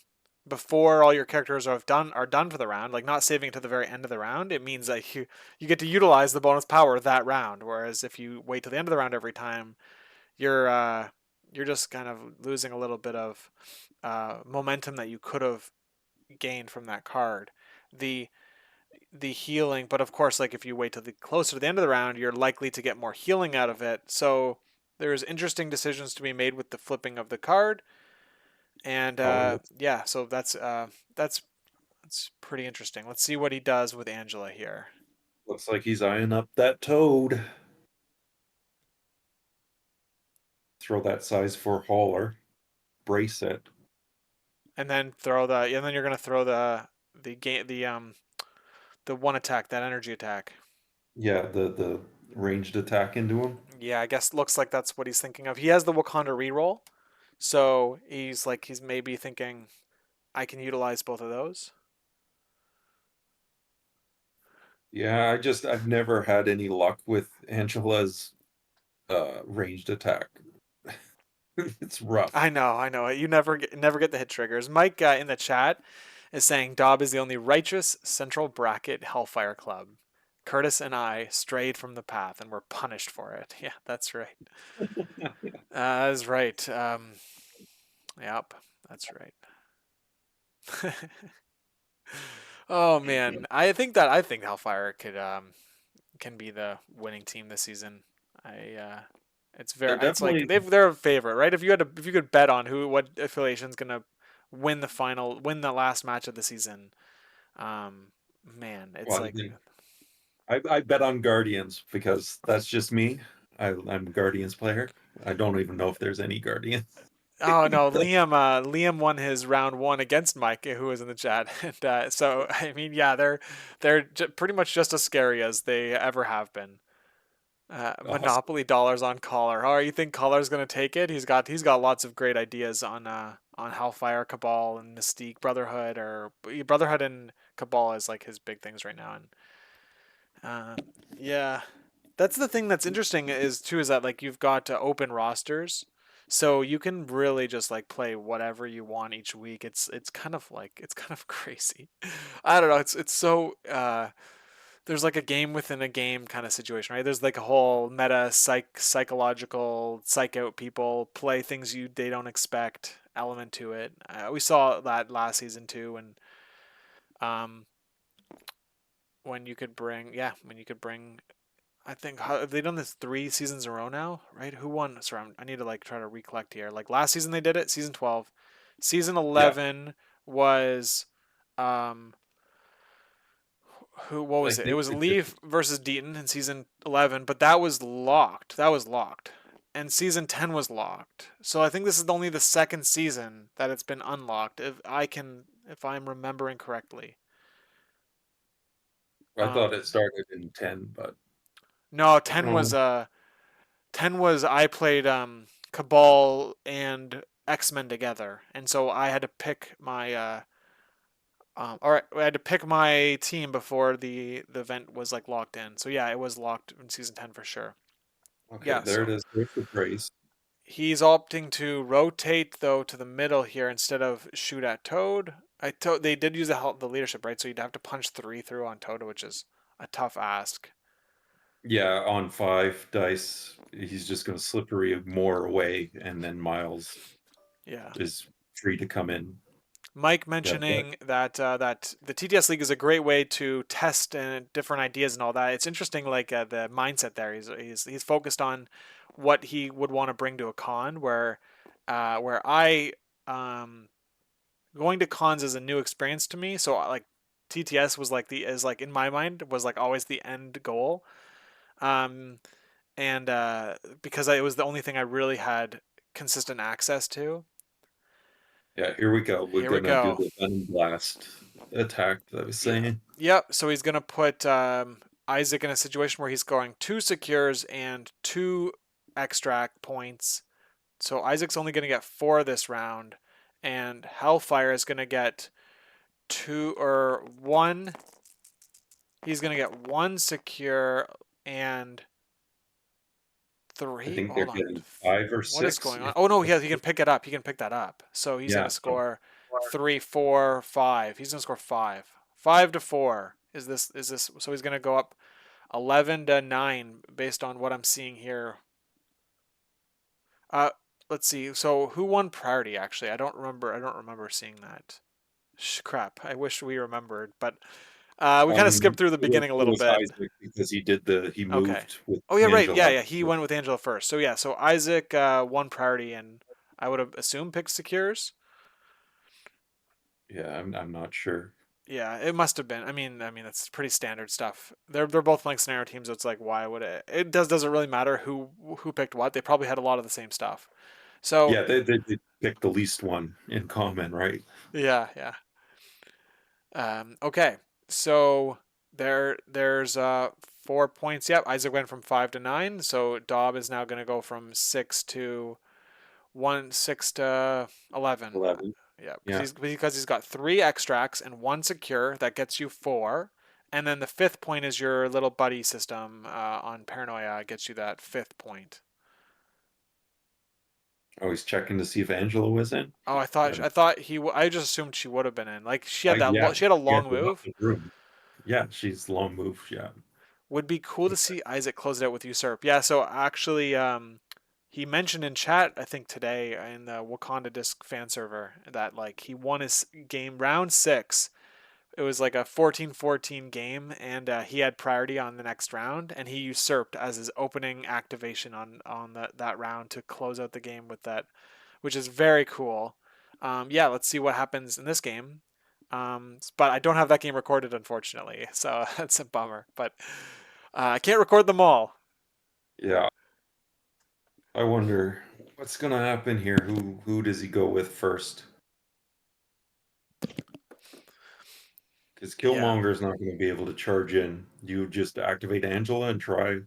before all your characters are done for the round, like not saving it to the very end of the round, it means that you get to utilize the bonus power that round. Whereas if you wait till the end of the round every time, you're uh, you're just kind of losing a little bit of momentum that you could have gained from that card. The the healing, but of course, like if you wait till the closer to the end of the round, you're likely to get more healing out of it. So there's interesting decisions to be made with the flipping of the card, and Always. yeah, so that's that's pretty interesting. Let's see what he does with Angela here, Looks like he's eyeing up that toad. Throw that size 4 hauler. Brace it. and then you're gonna throw the game the one attack, that energy attack. Yeah, the ranged attack into him. Yeah, I guess looks like that's what he's thinking of. He has the Wakanda reroll, so he's maybe thinking I can utilize both of those. Yeah, I've never had any luck with Angela's ranged attack. It's rough. I know. You never get the hit triggers. Mike in the chat is saying Dob is the only righteous central bracket Hellfire club. Curtis and I strayed from the path and were punished for it. Yeah, that's right. That's right. Yep, that's right. Oh man, I think Hellfire could can be the winning team this season. I They're it's like definitely they're a favorite, right? If you could bet on what affiliation's gonna win the last match of the season, man, it's well, like I bet on Guardians because that's just me. I'm a Guardians player. I don't even know if there's any Guardians. oh no, Liam won his round one against Mike, who was in the chat, and so I mean yeah, pretty much just as scary as they ever have been. Awesome. Monopoly dollars on Collar. Oh, you think Collar's gonna take it? He's got lots of great ideas on Hellfire, Cabal, and Mystique Brotherhood, or Brotherhood and Cabal is like his big things right now. And uh, yeah, that's the thing that's interesting is that like you've got open rosters, so you can really just like play whatever you want each week. It's kind of crazy. I don't know. It's so there's like a game within a game kind of situation, right? There's like a whole meta psychological psych out people play things they don't expect element to it. We saw that last season too, um when you could bring I think have they done this 3 seasons in a row now, right? Who won? Sorry, I need to like try to recollect here. Like last season they did it, season 12. Season Yeah, 11 was um who what I was it? It think was they did. Leaf versus Deaton in season 11, but that was locked. That was locked. And season 10 was locked. So I think this is only the second season that it's been unlocked if I'm remembering correctly. I thought it Um started in 10, but no, I don't know. 10 was I played Cabal and X-Men together. And so I had to pick my all right, I had to pick my team before the event was like locked in. So yeah, it was locked in season 10 for sure. Okay, Yeah, there it so is. There's the praise. he's opting to rotate though to the middle here instead of shoot at Toad. They did use the leadership, right? So you'd have to punch 3 through on Toad, which is a tough ask. Yeah, on 5 dice, he's just going to slippery more away, and then Miles Yeah. is free to come in. Mike That, mentioning that the TTS League is a great way to test different ideas and all that. It's interesting, like the mindset there. He's focused on what he would want to bring to a con, where I going to cons is a new experience to me. So like TTS was like the is like in my mind was like always the end goal. Um, and because it was the only thing I really had consistent access to. yeah, here we go. We're Here we going to do go. the Venom Blast attack that I was Yeah. saying. Yep. So he's gonna put Isaac in a situation where he's going 2 secures and 2 extract points. So Isaac's only gonna get 4 this round, and Hellfire is gonna get 1. He's gonna get 1 secure and I 3. think they're Hold on. getting 5 or What is 6. going on? Oh no, he can pick it up. He can pick that up. So he's gonna Yeah, so score. three, four, five. He's gonna score five. 5-4. Is this so he's gonna go up 11-9 based on what I'm seeing here. Uh let's see. So who won priority actually? I don't remember seeing that. Crap. I wish we remembered, but we kind of skipped through the beginning a It little was bit. Isaac because he Okay. moved with Oh yeah, right. Yeah, Angela. yeah. He went with Angela first. So yeah, so Isaac won priority and I would have assumed picked secures. Yeah, I'm not sure. Yeah, it must have been. I mean that's pretty standard stuff. They're both playing scenario teams, so it's like why would it? It doesn't really matter who picked what. They probably had a lot of the same stuff. So Yeah, they picked the least one in common, right? yeah, yeah. Okay, so there's 4 points. Yep, Isaac went from 5-9. So Dob is now going to go from 6 to 11. 11. Yeah, Yeah. because he's got three extracts and one secure that gets you four, and then the fifth point is your little buddy system on paranoia gets you that fifth point. Always checking to see if Angela was in. Oh, Yeah, I just assumed she would have been in. Like yeah, she had a she had long to left move. the room. Yeah, she's long move. Yeah. Would be cool to see Isaac close it out with usurp. Yeah, so actually, he mentioned in chat, I think today in the Wakanda Disc fan server that like he won his game round six. It was like a 14-14 game, and he had priority on the next round, and he usurped as his opening activation on that round to close out the game with that, which is very cool. Yeah, let's see what happens in this game. But I don't have that game recorded, unfortunately, so that's a bummer. But I can't record them all. Yeah. I wonder what's gonna happen here. Who does he go with first? Because Yeah, Killmonger's not going to be able to charge in. You just activate Angela and try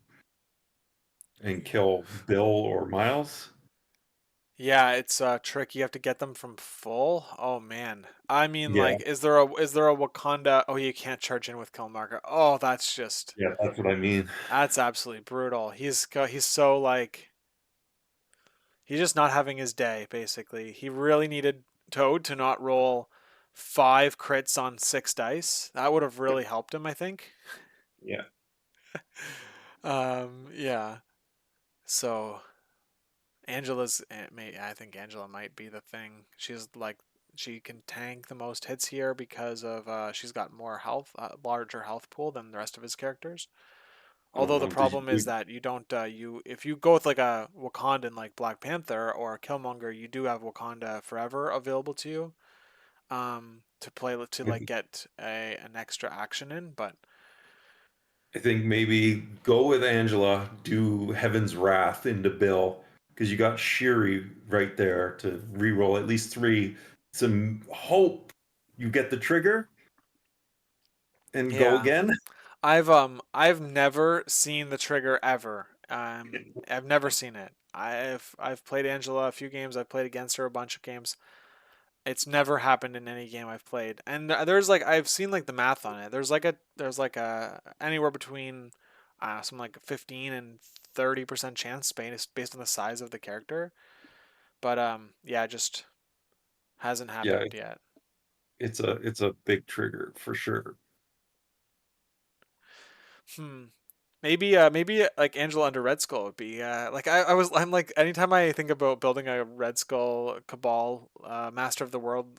and kill Bill or Miles. yeah, it's a trick. You have to get them from full. Oh man, I mean, Yeah, like, is there a Wakanda? Oh, you can't charge in with Killmonger. Oh, that's just yeah, that's what I mean. that's absolutely brutal. He's so like he's just not having his day. Basically, he really needed Toad to not roll five crits on six dice. That would have really helped him, I think. Yeah, Yeah. So I think Angela might be the thing. She's like she can tank the most hits here because of she's got more health, larger health pool than the rest of his characters. Although the did problem is you, that you don't you if you go with like a Wakandan like Black Panther or Killmonger, you do have Wakanda Forever available to you to play to like get an extra action in, but I think maybe go with Angela, do Heaven's Wrath into Bill, because you got Shiri right there to re-roll at least three. Some hope you get the trigger and go yeah. again. I've never seen the trigger ever. I've never seen it. I've played Angela a few games. I've played against her a bunch of games. It's never happened in any game I've played. And there's like I've seen like the math on it. There's like a anywhere between some like 15 and 30% chance based on the size of the character. But yeah, it just hasn't Yeah, happened yet. it's a big trigger for sure. Hmm. Maybe like Angela under Red Skull would be like I'm like anytime I think about building a Red Skull Cabal Master of the World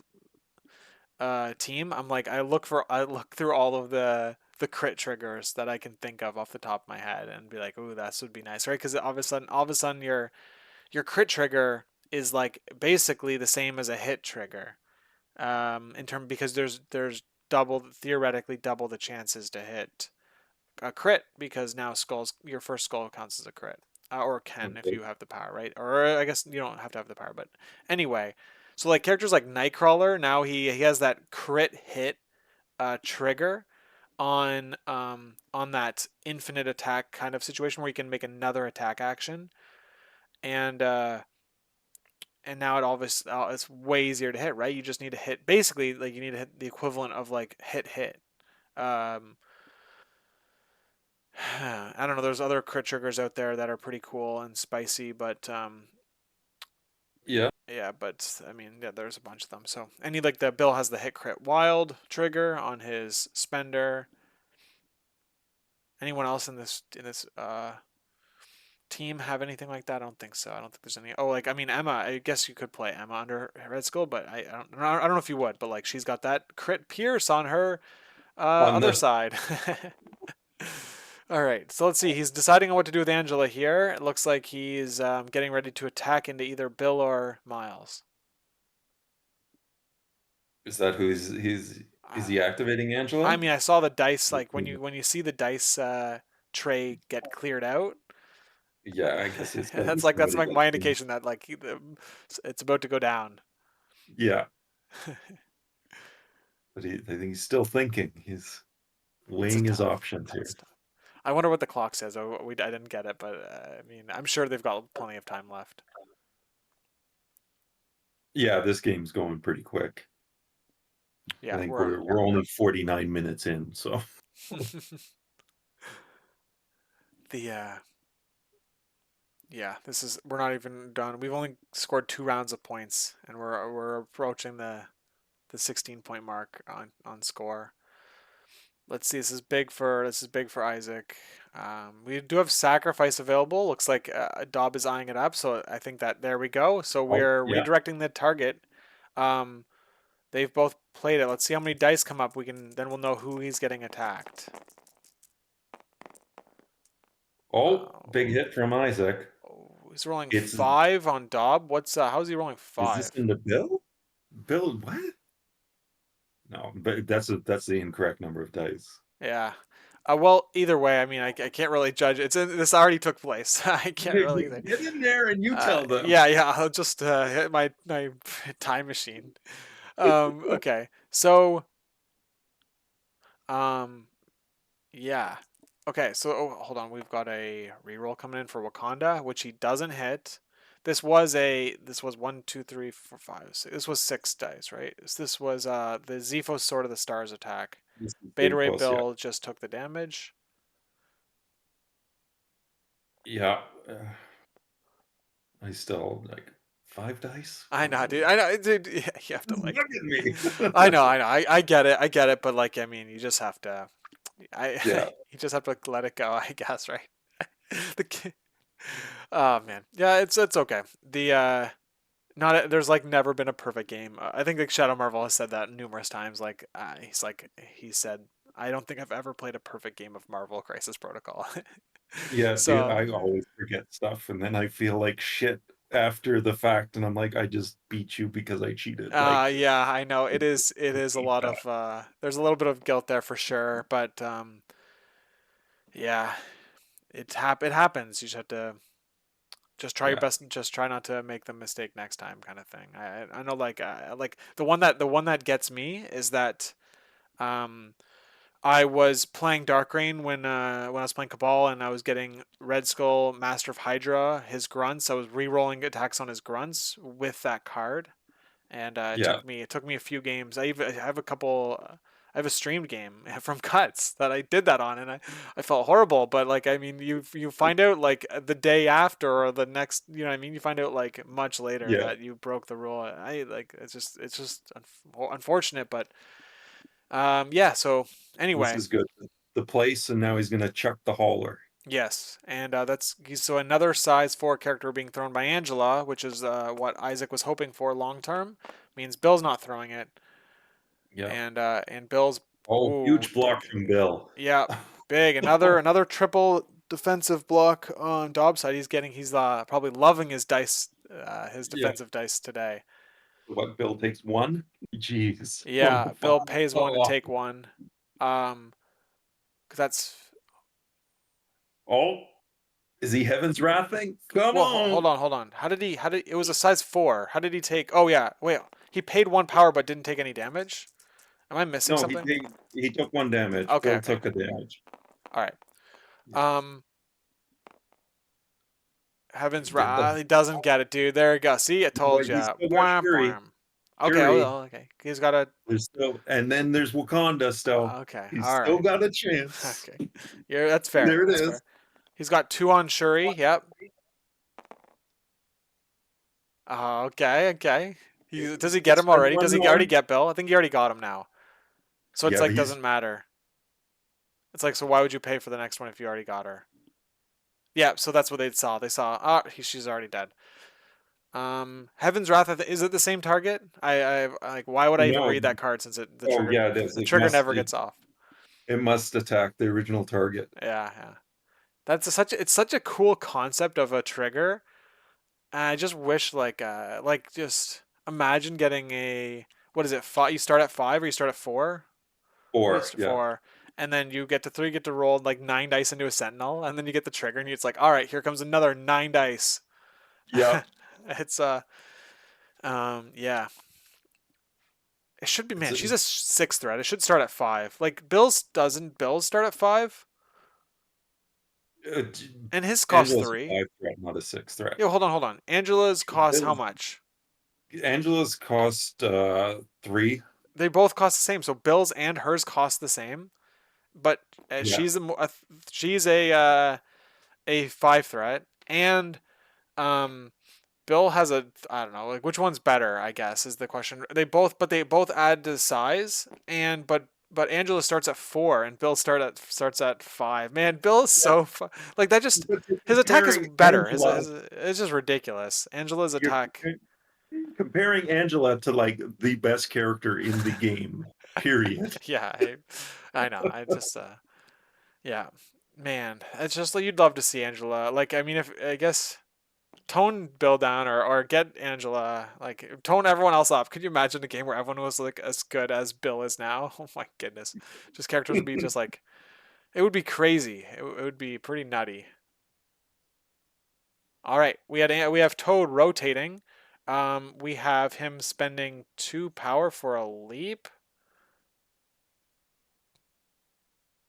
team, I'm like I look through all of the crit triggers that I can think of off the top of my head and be like, ooh, that would be nice, right? Because all of a sudden your crit trigger is like basically the same as a hit trigger in term because there's theoretically double the chances to hit a crit because now your first skull counts as a crit, or can if Okay. you have the power, right? Or I guess you don't have to have the power, but anyway. So like characters like Nightcrawler, now he has that crit hit trigger on that infinite attack kind of situation where you can make another attack action, and and now it's way easier to hit, right? You just need to hit basically like you need to hit the equivalent of like hit. Um, I don't know. There's other crit triggers out there that are pretty cool and spicy, but Yeah. Yeah, but I mean, yeah, there's a bunch of them. So any like the Bill has the hit crit wild trigger on his spender. Anyone else in this team have anything like that? I don't think so. I don't think there's any. Oh, like I mean Emma. I guess you could play Emma under Red Skull, but I don't know if you would. But like she's got that crit pierce on her On other the side. All right, so let's see. He's deciding on what to do with Angela here. It looks like he's getting ready to attack into either Bill or Miles. is that who he's is Uh, he activating I Angela? mean, I saw the dice like when you see the dice tray get cleared out. Yeah, I guess it's gonna be That's somebody like like my him. indication that like it's about to go down. Yeah, but I think he's still thinking. He's It's a weighing his tough. options It's here. tough. I wonder what the clock says. Oh, I didn't get it, but I mean, I'm sure they've got plenty of time left. Yeah, this game's going pretty quick. I Yeah, think we're we're only 49 minutes in, so the yeah, this is we're not even done. We've only scored 2 rounds of points, and we're approaching the 16 point mark on score. Let's see. This is big for Isaac. We do have sacrifice available. Looks like Dob is eyeing it up, so I think that there we go. So oh we're yeah. redirecting the target. Um, they've both played it. Let's see how many dice come up. We can then we'll know who he's getting attacked. Oh, big Uh, hit from Isaac. he's rolling It's 5 on Dob. What's how's he rolling is this 5? in the bill? Bill, what? No, but that's the incorrect number of dice. Yeah. Well, either way, I mean, I can't really judge. This already took place. I can't Hey, really say. get in there and you tell them. Yeah. I'll just hit my time machine. Okay. So, um, yeah. Okay. So, hold on. We've got a reroll coming in for Wakanda, which he doesn't hit. This was one, two, three, four, five, six. This was 6 dice, right? This was the Zepho Sword of the Stars attack. This is Beta pretty Ray close, yeah. Bill just took the damage. Yeah. I still like 5 dice. I Come know, on, dude. I know, dude. You have to this is like. bugging me. I know. I get it. I get it. But like, I mean, you just have to. I Yeah, you just have to like, let it go. I guess, right? the Oh man, yeah. It's okay. The not there's like never been a perfect game. I think like Shadow Marvel has said that numerous times. Like he said, I don't think I've ever played a perfect game of Marvel Crisis Protocol. yeah, dude. So I always forget stuff, and then I feel like shit after the fact, and I'm like, I just beat you because I cheated. Like, yeah, I know it I is a hate lot that. of there's a little bit of guilt there for sure, but yeah, it happens. You just have to just try your Yeah, best and just try not to make the mistake next time kind of thing. I know like the one that gets me is that um I was playing Dark Reign when I was playing Cabal and I was getting Red Skull Master of Hydra his grunts. I was re-rolling attacks on his grunts with that card, and yeah. it took me a few games. I have a couple. I have a streamed game from Cuts that I did that on, and I felt horrible. But like, I mean, you find out like the day after or the next, you know what I mean? You find out like much later Yeah, that you broke the rule. I like it's just unfortunate, but yeah. So this anyway, is good. The place, and now he's gonna chuck the hauler. yes, and so another size 4 character being thrown by Angela, which is what Isaac was hoping for long term. Means Bill's not throwing it, Yeah. and Bill's Oh, ooh huge block from Bill. yeah big another triple defensive block on Dobbs side. He's probably loving his Yeah. defensive dice today. What, Bill takes one? Jeez. Oh, Yeah, fuck. Bill pays one to Oh, take one. Um, 'Cause that's oh, is he Heaven's Wrathing? Come well on. hold on. How did it was a size 4. How did he take? Oh yeah, wait. He paid 1 power but didn't take any damage. Am I missing No, something? he took one damage. Okay, Bill okay. took a damage. All right. Yeah. Um, The, He doesn't get it, dude. There you go. See, I told but you. he's still got Bwam, Shuri. bwam. Okay, Shuri. okay. He's got a. There's still, and then there's Wakanda still. Okay, He's all still right. got a chance. Okay, yeah, that's fair. There it That's is. fair. He's got 2 on Shuri. Yep. Okay, okay. Does he get It's him my already? one Does he already more. get Bill? I think he already got him now. So it's Yeah, but like he's doesn't matter. It's like so why would you pay for the next one if you already got her? Yeah, so that's what they saw. They saw she's already dead. Heaven's Wrath is it the same target? Like why would I even no. read that card since Oh yeah, it is. the trigger never gets off. It must attack the original target. Yeah, yeah. It's such a cool concept of a trigger. I just wish like just imagine getting a what is it? Five, you start at 5 or you start at 4? What is Or it, yeah, 4? And then you get to 3, get to roll like 9 dice into a sentinel, and then you get the trigger, and it's like, all right, here comes another 9 dice. yeah. It's yeah, it should be It's man. She's a 6 threat. It should start at 5. Like Bill's start at 5, uh, and his costs Angela's a 3. 5 threat, not a 6 threat. Yo, hold on. Angela's costs how Bill's- much? Angela's cost 3. They both cost the same. So Bill's and hers cost the same, but Yeah, she's a 5 threat, and um Bill has a I don't know like which one's better I guess is the question. They both add to size, and but Angela starts at 4 and Bill starts at 5. Man, Bill is yeah. so like that just But you're his attack is comparing better. Angela. It's just ridiculous. Angela's You're attack. comparing Angela to like the best character in the game. Period. Yeah, I know. I just yeah. Man, it's just like you'd love to see Angela. Like I mean if I guess tone Bill down or get Angela, like tone everyone else up. Could you imagine a game where everyone was like as good as Bill is now? Oh my goodness. Just characters would be just like it would be crazy. It would be pretty nutty. All right, we have Toad rotating. We have him spending 2 power for a leap.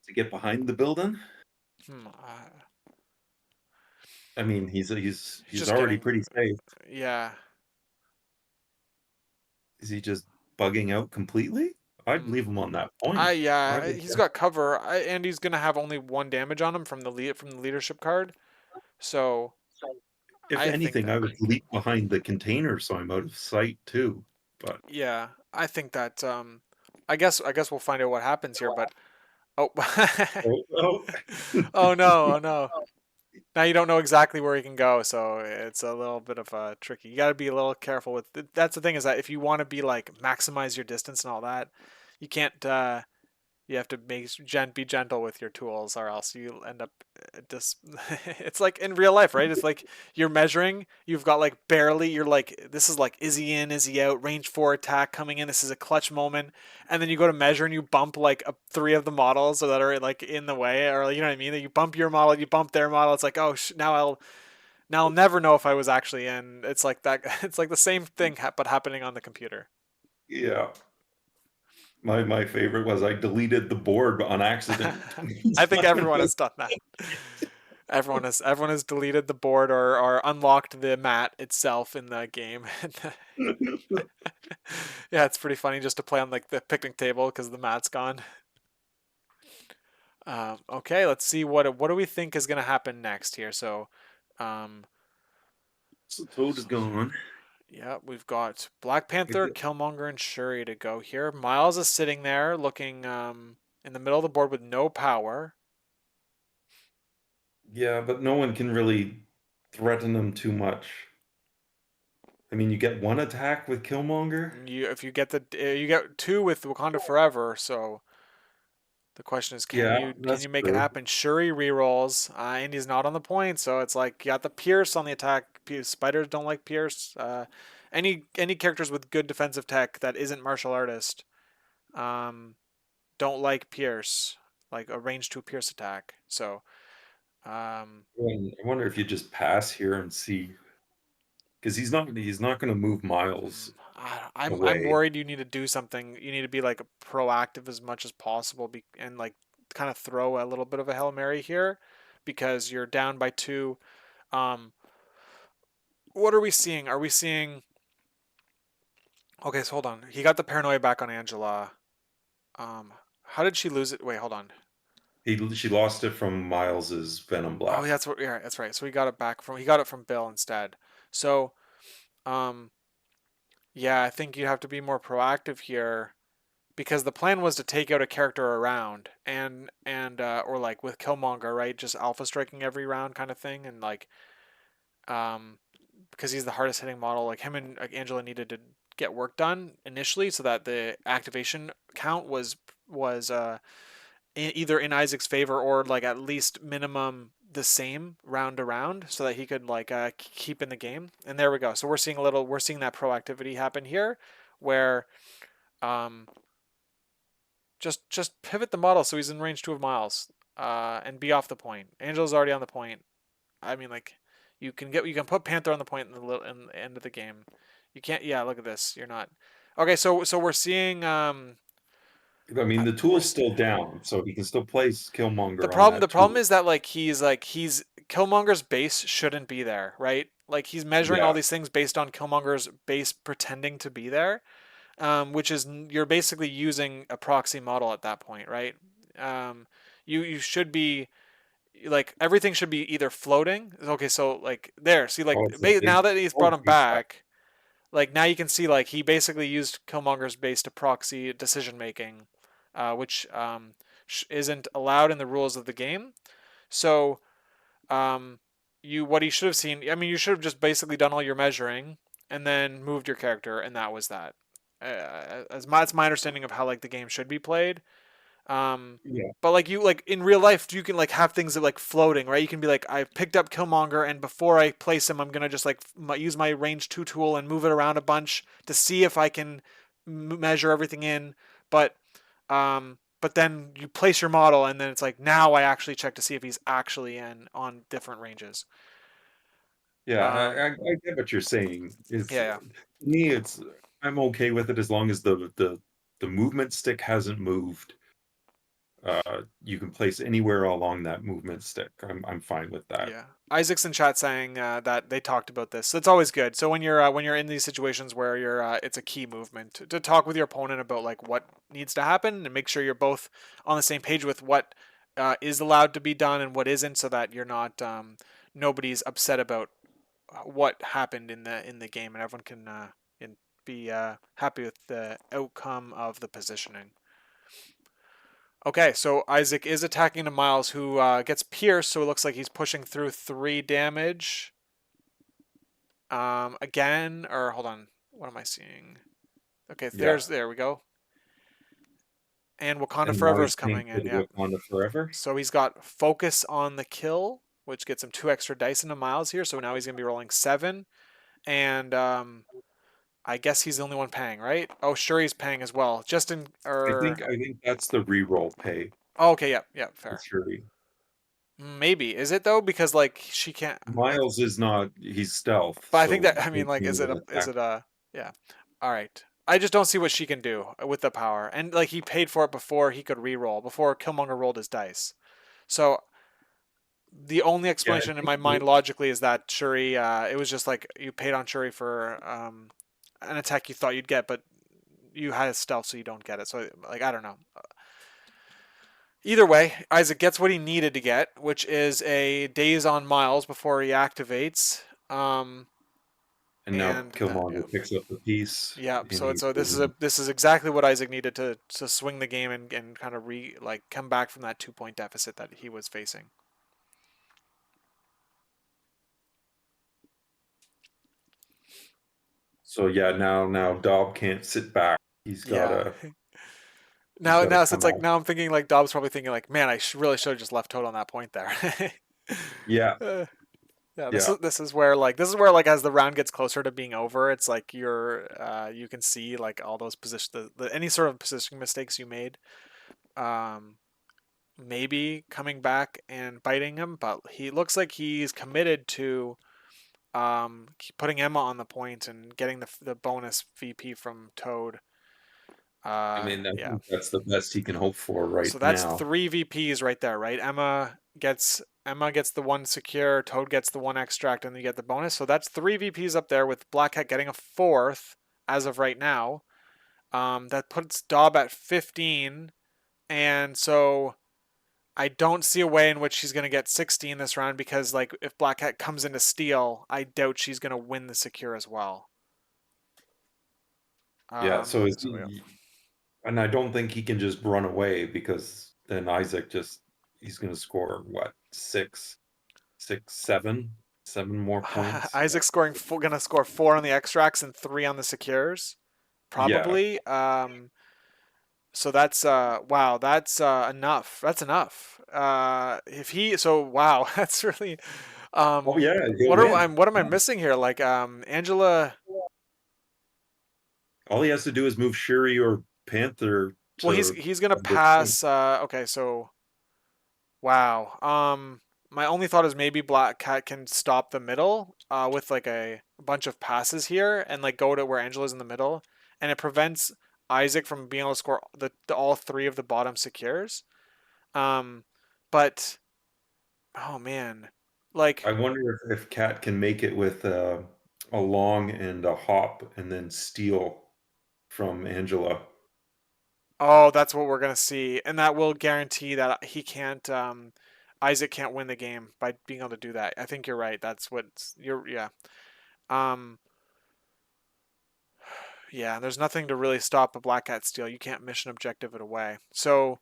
To get behind the building. Hmm, I mean, he's he's just already getting pretty safe. yeah. Is he just bugging out completely? I'd Hmm. leave him on that point. I would. He's got cover, and he's gonna have only 1 damage on him from the leadership card. So If I think anything, I that would leap behind the container so I'm out of sight too. But yeah, I think that I guess we'll find out what happens here, but oh oh, oh. oh no. Now you don't know exactly where he can go, so it's a little bit of a tricky. You got to be a little careful with that's the thing is that if you want to be like maximize your distance and all that, you can't you have to be gentle with your tools or else you end up just it's like in real life, right? It's like you're measuring, you've got like barely you're like this is like is he in, is he out, range 4 attack coming in, this is a clutch moment, and then you go to measure and you bump like 3 of the models that are like in the way, or you know what I mean, you bump your model, you bump their model, it's like oh now I'll never know if I was actually in. It's like that. It's like the same thing but happening on the computer. Yeah. My favorite was I deleted the board on accident. I think everyone has done that. Everyone has deleted the board or unlocked the mat itself in the game. Yeah, it's pretty funny just to play on like the picnic table because the mat's gone. Okay, let's see what do we think is gonna happen next here. So, um, So Toad is gone. yeah, we've got Black Panther, Killmonger, and Shuri to go here. Miles is sitting there looking in the middle of the board with no power. Yeah, but no one can really threaten him too much. I mean, you get one attack with Killmonger. You if you get the you get 2 with Wakanda Forever, so the question is Yeah, can that's you make it true. happen? Shuri rerolls, and he's not on the point, so it's like you got the Pierce on the attack. Spiders don't like Pierce. Any characters with good defensive tech that isn't martial artist um, don't like Pierce, like a range 2 Pierce attack. So um, I wonder if you just pass here and see, because he's not going to move Miles I'm away. worried you need to do something. You need to be like proactive as much as possible, and like kind of throw a little bit of a Hail Mary here because you're down by 2. Um, what are we seeing? Are we seeing? Okay, so hold on. He got the paranoia back on Angela. How did she lose it? Wait, hold on. She lost it from Miles's Venom Oh, Blast. that's right. So he got it from Bill instead. So Um, yeah, I think you have to be more proactive here because the plan was to take out a character around and or like with Killmonger, right? Just alpha striking every round kind of thing, and like um because he's the hardest hitting model, like him and Angela needed to get work done initially so that the activation count was either in Isaac's favor or like at least minimum the same round to round so that he could like keep in the game. And there we go. So we're seeing that proactivity happen here where um just pivot the model so he's in range 2 of Miles and be off the point. Angel's already on the point. I mean, like you can put Panther on the point in the end of the game. You can't. Yeah, look at this. You're not. Okay, so we're seeing I mean, the we're tool's still down, so he can still place Killmonger on the that problem tool. is that he's Killmonger's base shouldn't be there, right? Like he's measuring all Yeah. these things based on Killmonger's base pretending to be there, which is you're basically using a proxy model at that point, right? Um, you should be like everything should be either floating. Okay, so like there, see Oh, like it's a now base. that he's brought Oh, him base back. back, like now you can see like he basically used Killmonger's base to proxy decision making, which isn't allowed in the rules of the game. So you what he should have seen. I mean, you should have just basically done all your measuring and then moved your character, and that was that. That's my understanding of how like the game should be played. Um, Yeah. but like you like in real life, you can like have things that like floating, right? You can be like, I've picked up Killmonger, and before I place him, I'm gonna just like use my range 2 tool and move it around a bunch to see if I can measure everything in. But then you place your model, and then it's like now I actually check to see if he's actually in on different ranges. Yeah, Um, I get what you're saying. It's yeah, yeah. to me, it's I'm okay with it as long as the movement stick hasn't moved. You can place anywhere along that movement stick. I'm fine with that. Yeah, Isaac's in chat saying that they talked about this. So it's always good. So when you're in these situations where you're it's a key movement to talk with your opponent about like what needs to happen and make sure you're both on the same page with what is allowed to be done and what isn't, so that you're not nobody's upset about what happened in the game and everyone can be happy with the outcome of the positioning. Okay, so Isaac is attacking to Miles, who gets pierced, so it looks like he's pushing through 3 damage. Again, or hold on, what am I seeing? Okay, Yeah, there we go. And Wakanda and now Forever he's is paying coming for in, the yeah. Wakanda forever. So he's got focus on the kill, which gets him 2 extra dice into Miles here. So now he's gonna be rolling 7, and I guess he's the only one paying, right? Oh, sure, he's paying as well. Justin, or I think that's the reroll pay. oh, okay, yeah, yeah, It's fair. Shuri. Maybe is it though? Because like she can't. Miles is not. He's stealth, But I think so that I he'll mean like be able to is attack. it a yeah. All right. I just don't see what she can do with the power. And like he paid for it before he could re-roll, before Killmonger rolled his dice. So the only Yeah, I explanation in think my mind logically is that Shuri it was just like you paid on Shuri for an attack you thought you'd get, but you had a stealth so you don't get it. So like I don't know. Either way, Isaac gets what he needed to get, which is a daze on Miles before he activates. and now And that yeah. Killmonger picks up the piece, Yeah, and so he's it's so this is exactly what Isaac needed to swing the game and kind of come back from that 2 point deficit that he was facing. so yeah. Now Dob can't sit back. Yeah. He's gotta So come it's like out. now I'm thinking like Dobbs probably thinking like, man, really should have just left Toad on that point there. Yeah, Uh, yeah, yeah. this is where like as the round gets closer to being over, it's like you can see like all those any sort of positioning mistakes you made. Um, maybe coming back and biting him, but he looks like he's committed to putting Emma on the point and getting the bonus VP from Toad. I mean, I Yeah. think that's the best he can hope for right So that's now. 3 VPs right there, right? Emma gets the one secure, Toad gets the one extract, and you get the bonus. So that's 3 VPs up there with Black Hat getting a fourth as of right now. That puts Dob at 15, and so I don't see a way in which she's going to get 16 this round because like if Black Hat comes into steal, I doubt she's going to win the secure as well. Yeah, so So yeah. and I don't think he can just run away because then Isaac just he's gonna score what, seven more points. Isaac's scoring gonna score 4 on the extracts and 3 on the secures, Yeah. probably. So that's wow, that's enough. That's enough. If he so wow, that's really Oh yeah, he'll win. what am I missing here? Like Angela. All he has to do is move Shuri or Panther Well, to he's gonna this point. pass. Okay, so wow. My only thought is maybe Black Cat can stop the middle with like a bunch of passes here and like go to where Angela's in the middle, and it prevents Isaac from being able to score the all 3 of the bottom secures. Um, but oh man, I like wonder if Cat can make it with a long and a hop and then steal from Angela. oh, that's what we're gonna see, and that will guarantee that he can't. Isaac can't win the game by being able to do that. I think you're right. That's what you're. Yeah. Um, yeah. There's nothing to really stop a Black Cat steal. You can't mission objective it away. So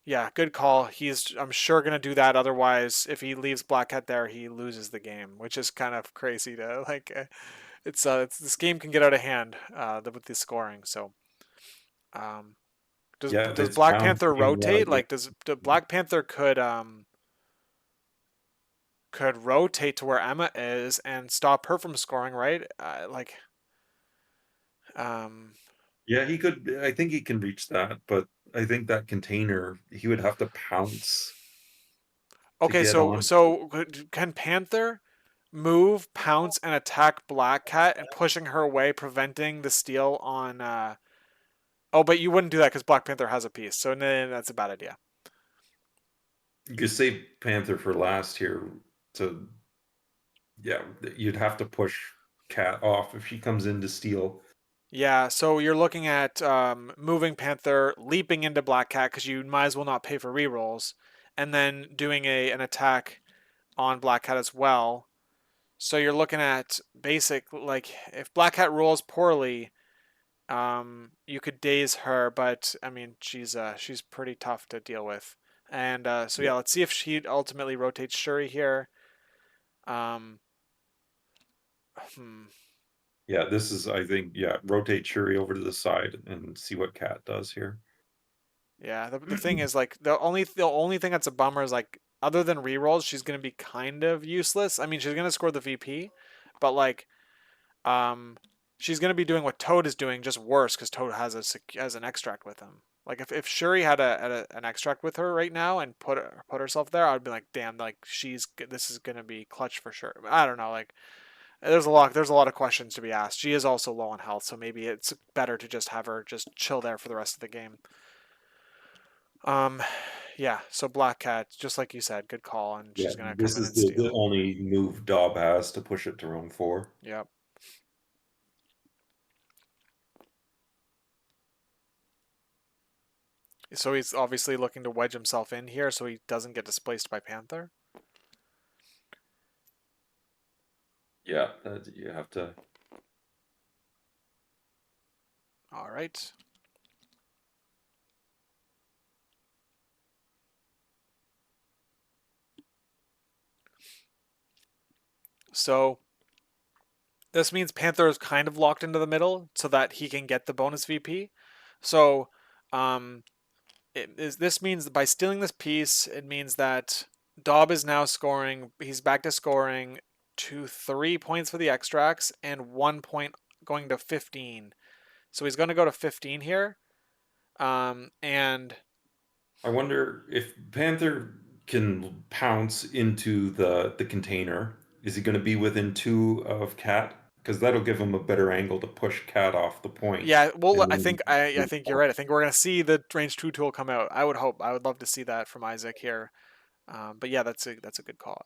yeah, good call. He's I'm sure gonna do that. Otherwise, if he leaves Black Cat there, he loses the game, which is kind of crazy to like. It's this game can get out of hand with the scoring. So um, Yeah, does it's Black bound Panther to rotate? get. Like does Black Panther could rotate to where Emma is and stop her from scoring, right? Um, Yeah, he could. I think he can reach that, but I think that container he would have to pounce to okay, get on. can Panther move, pounce, and attack Black Cat and pushing her away, preventing the steal on? Oh, but you wouldn't do that because Black Panther has a piece, so no, that's a bad idea. You could save Panther for last here. To yeah, you'd have to push Cat off if she comes in to steal. Yeah, so you're looking at moving Panther, leaping into Black Cat because you might as well not pay for rerolls, and then doing a an attack on Black Cat as well. So you're looking at basic like if Black Cat rolls poorly, you could daze her, but I mean she's pretty tough to deal with. And so Yeah, yeah, let's see if she ultimately rotates Shuri here. Um, hmm. yeah. This is, I think, yeah. Rotate Shuri over to the side and see what Cat does here. Yeah, the thing is like the only thing that's a bummer is like other than rerolls, she's gonna be kind of useless. I mean, she's gonna score the VP, but like um, she's gonna be doing what Toad is doing, just worse because Toad has an extract with him. Like if Shuri had an extract with her right now and put herself there, I'd be like, damn, like this is gonna be clutch for sure. I don't know, like there's a lot of questions to be asked. She is also low on health, so maybe it's better to just have her just chill there for the rest of the game. Um, yeah. So Black Cat, just like you said, good call, and Yeah, she's gonna come this in is and the steal. only move Dob has to push it to room 4. Yep. So he's obviously looking to wedge himself in here, so he doesn't get displaced by Panther. Yeah, that, you have to. All right. So this means Panther is kind of locked into the middle, so that he can get the bonus VP. So, um, this means that by stealing this piece, it means that Dob is now scoring. He's back to scoring 3 points for the extracts and 1 point going to 15. So he's going to go to 15 here. And I wonder if Panther can pounce into the container. Is he going to be within 2 of Cat? Because that'll give him a better angle to push Cat off the point. yeah, well, And I then think I think you're right. I think we're going to see the range 2 tool come out. I would hope. I would love to see that from Isaac here. But yeah, that's a good call.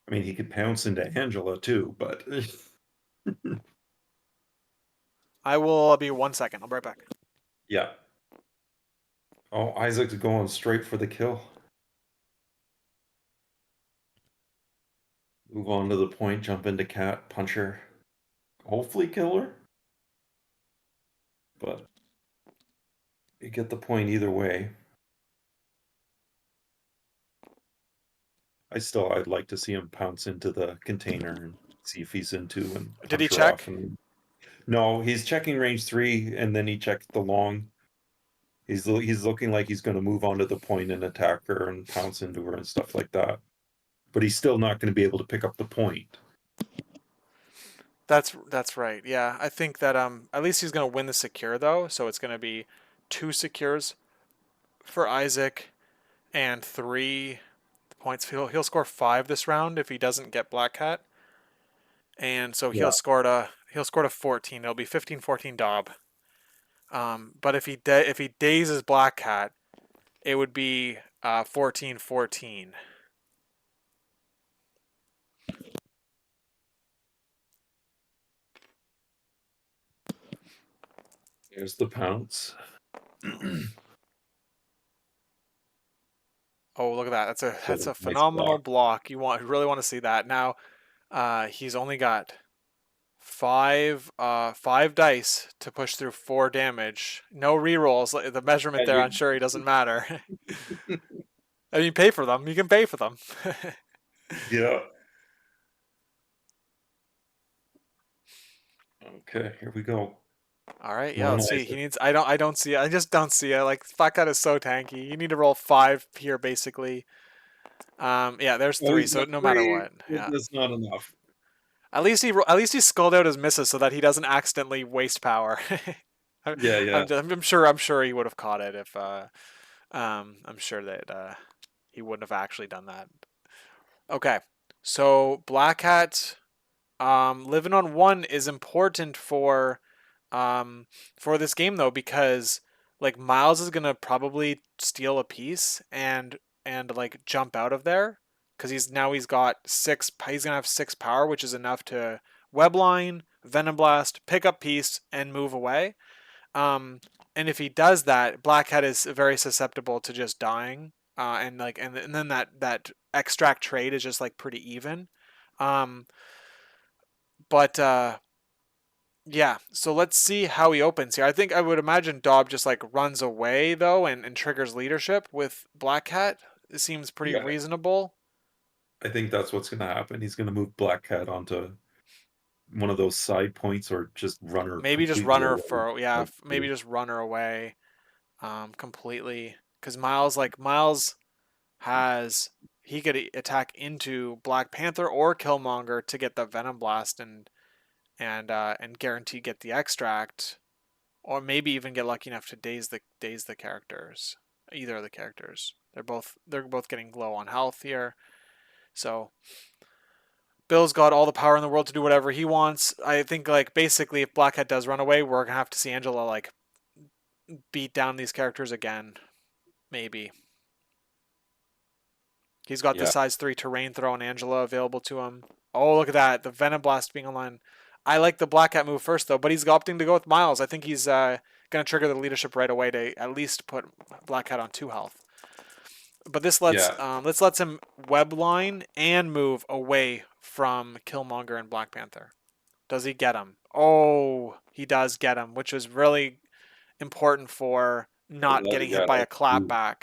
I mean, he could pounce into Angela too, but I will be 1 second. I'll be right back. yeah. Oh, Isaac's going straight for the kill. Move on to the point, jump into Cat, punch her. hopefully kill her, but you get the point either way. I'd like to see him pounce into the container and see if he's into and Did he punch her off. check? And no, he's checking range 3, and then he checked the long. He's looking like he's going to move onto the point and attack her and pounce into her and stuff like that. But he's still not going to be able to pick up the point. That's right. Yeah, I think that at least he's gonna win the secure though, so it's gonna be 2 secures for Isaac and 3 points. He'll score 5 this round if he doesn't get Black Cat, and so Yeah. he'll score to 14. It'll be 15-14 Daub. But if he dazes Black Cat, it would be 14-14. There's the pounce. Oh, look at that! That's a Nice phenomenal block. block. You really want to see that. Now, he's only got 5 dice to push through 4 damage. No rerolls. The measurement And there on you, Shuri doesn't matter. I mean, pay for them. You can pay for them. yeah. Okay, here we go. All right, Come yeah. on, Let's see. He Isaac. needs. I don't see it. I just don't see it. Like Black Cat is so tanky. You need to roll 5 here, basically. Yeah. There's Oh, 3. he's So got no matter 3. what, yeah. That's not enough. At least he skulled out his misses so that he doesn't accidentally waste power. Yeah, yeah, I'm sure he would have caught it if I'm sure that he wouldn't have actually done that. Okay, so Black Hat living on 1 is important for this game though, because like Miles is gonna probably steal a piece and like jump out of there because he's got 6. He's gonna have 6 power, which is enough to webline, venom blast, pick up piece, and move away. Um, and if he does that, Black Hat is very susceptible to just dying. And then that extract trade is just like pretty even. Um, but yeah, so let's see how he opens here. I would imagine Daub just like runs away though and triggers leadership with Black Cat. It seems pretty yeah. reasonable. I think that's what's going to happen. He's going to move Black Cat onto one of those side points or just run her Maybe just completely run her away. for yeah, Like, maybe just run her away completely cuz Miles has he could attack into Black Panther or Killmonger to get the Venom Blast and guarantee get the extract, or maybe even get lucky enough to daze the characters. Either of the characters. They're both getting low on health here. So Bill's got all the power in the world to do whatever he wants. I think like basically if Black Hat does run away, we're gonna have to see Angela like beat down these characters again. Maybe. He's got the yeah, size 3 terrain throw on Angela available to him. Oh, look at that. The Venom Blast being online. I like the Black Hat move first, though, but he's opting to go with Miles. I think he's going to trigger the leadership right away to at least put Black Hat on 2 health. But yeah. this lets him web line and move away from Killmonger and Black Panther. Does he get him? Oh, he does get him, which was really important for not getting hit Yeah, by a that's huge. clapback.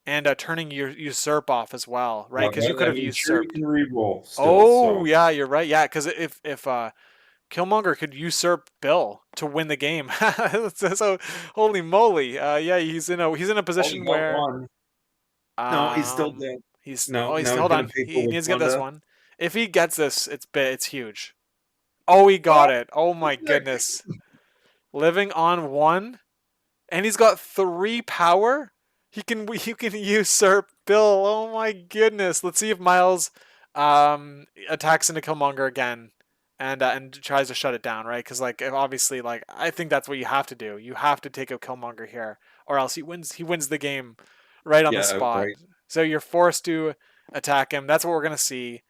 And turning your usurp off as well, right? Because you could That have means Shuri usurped. can reroll still. Oh So yeah, you're right. Yeah, because if Killmonger could usurp Bill to win the game, so holy moly, yeah, he's in a oh, he position got where one. No, he's still dead. No, he's now he's hold gonna on, pay he for needs to get this Wakanda. one. If he gets this, it's huge. Oh, he Oh, got it. Oh my Isaac! goodness, living on 1. And he's got 3 power. He can usurp Bill. Oh my goodness. Let's see if Miles attacks into Killmonger again and tries to shut it down, right? Because like obviously like I think that's what you have to do. You have to take out Killmonger here, or else he wins the game right on the Yeah, spot. right. So you're forced to attack him. That's what we're gonna see.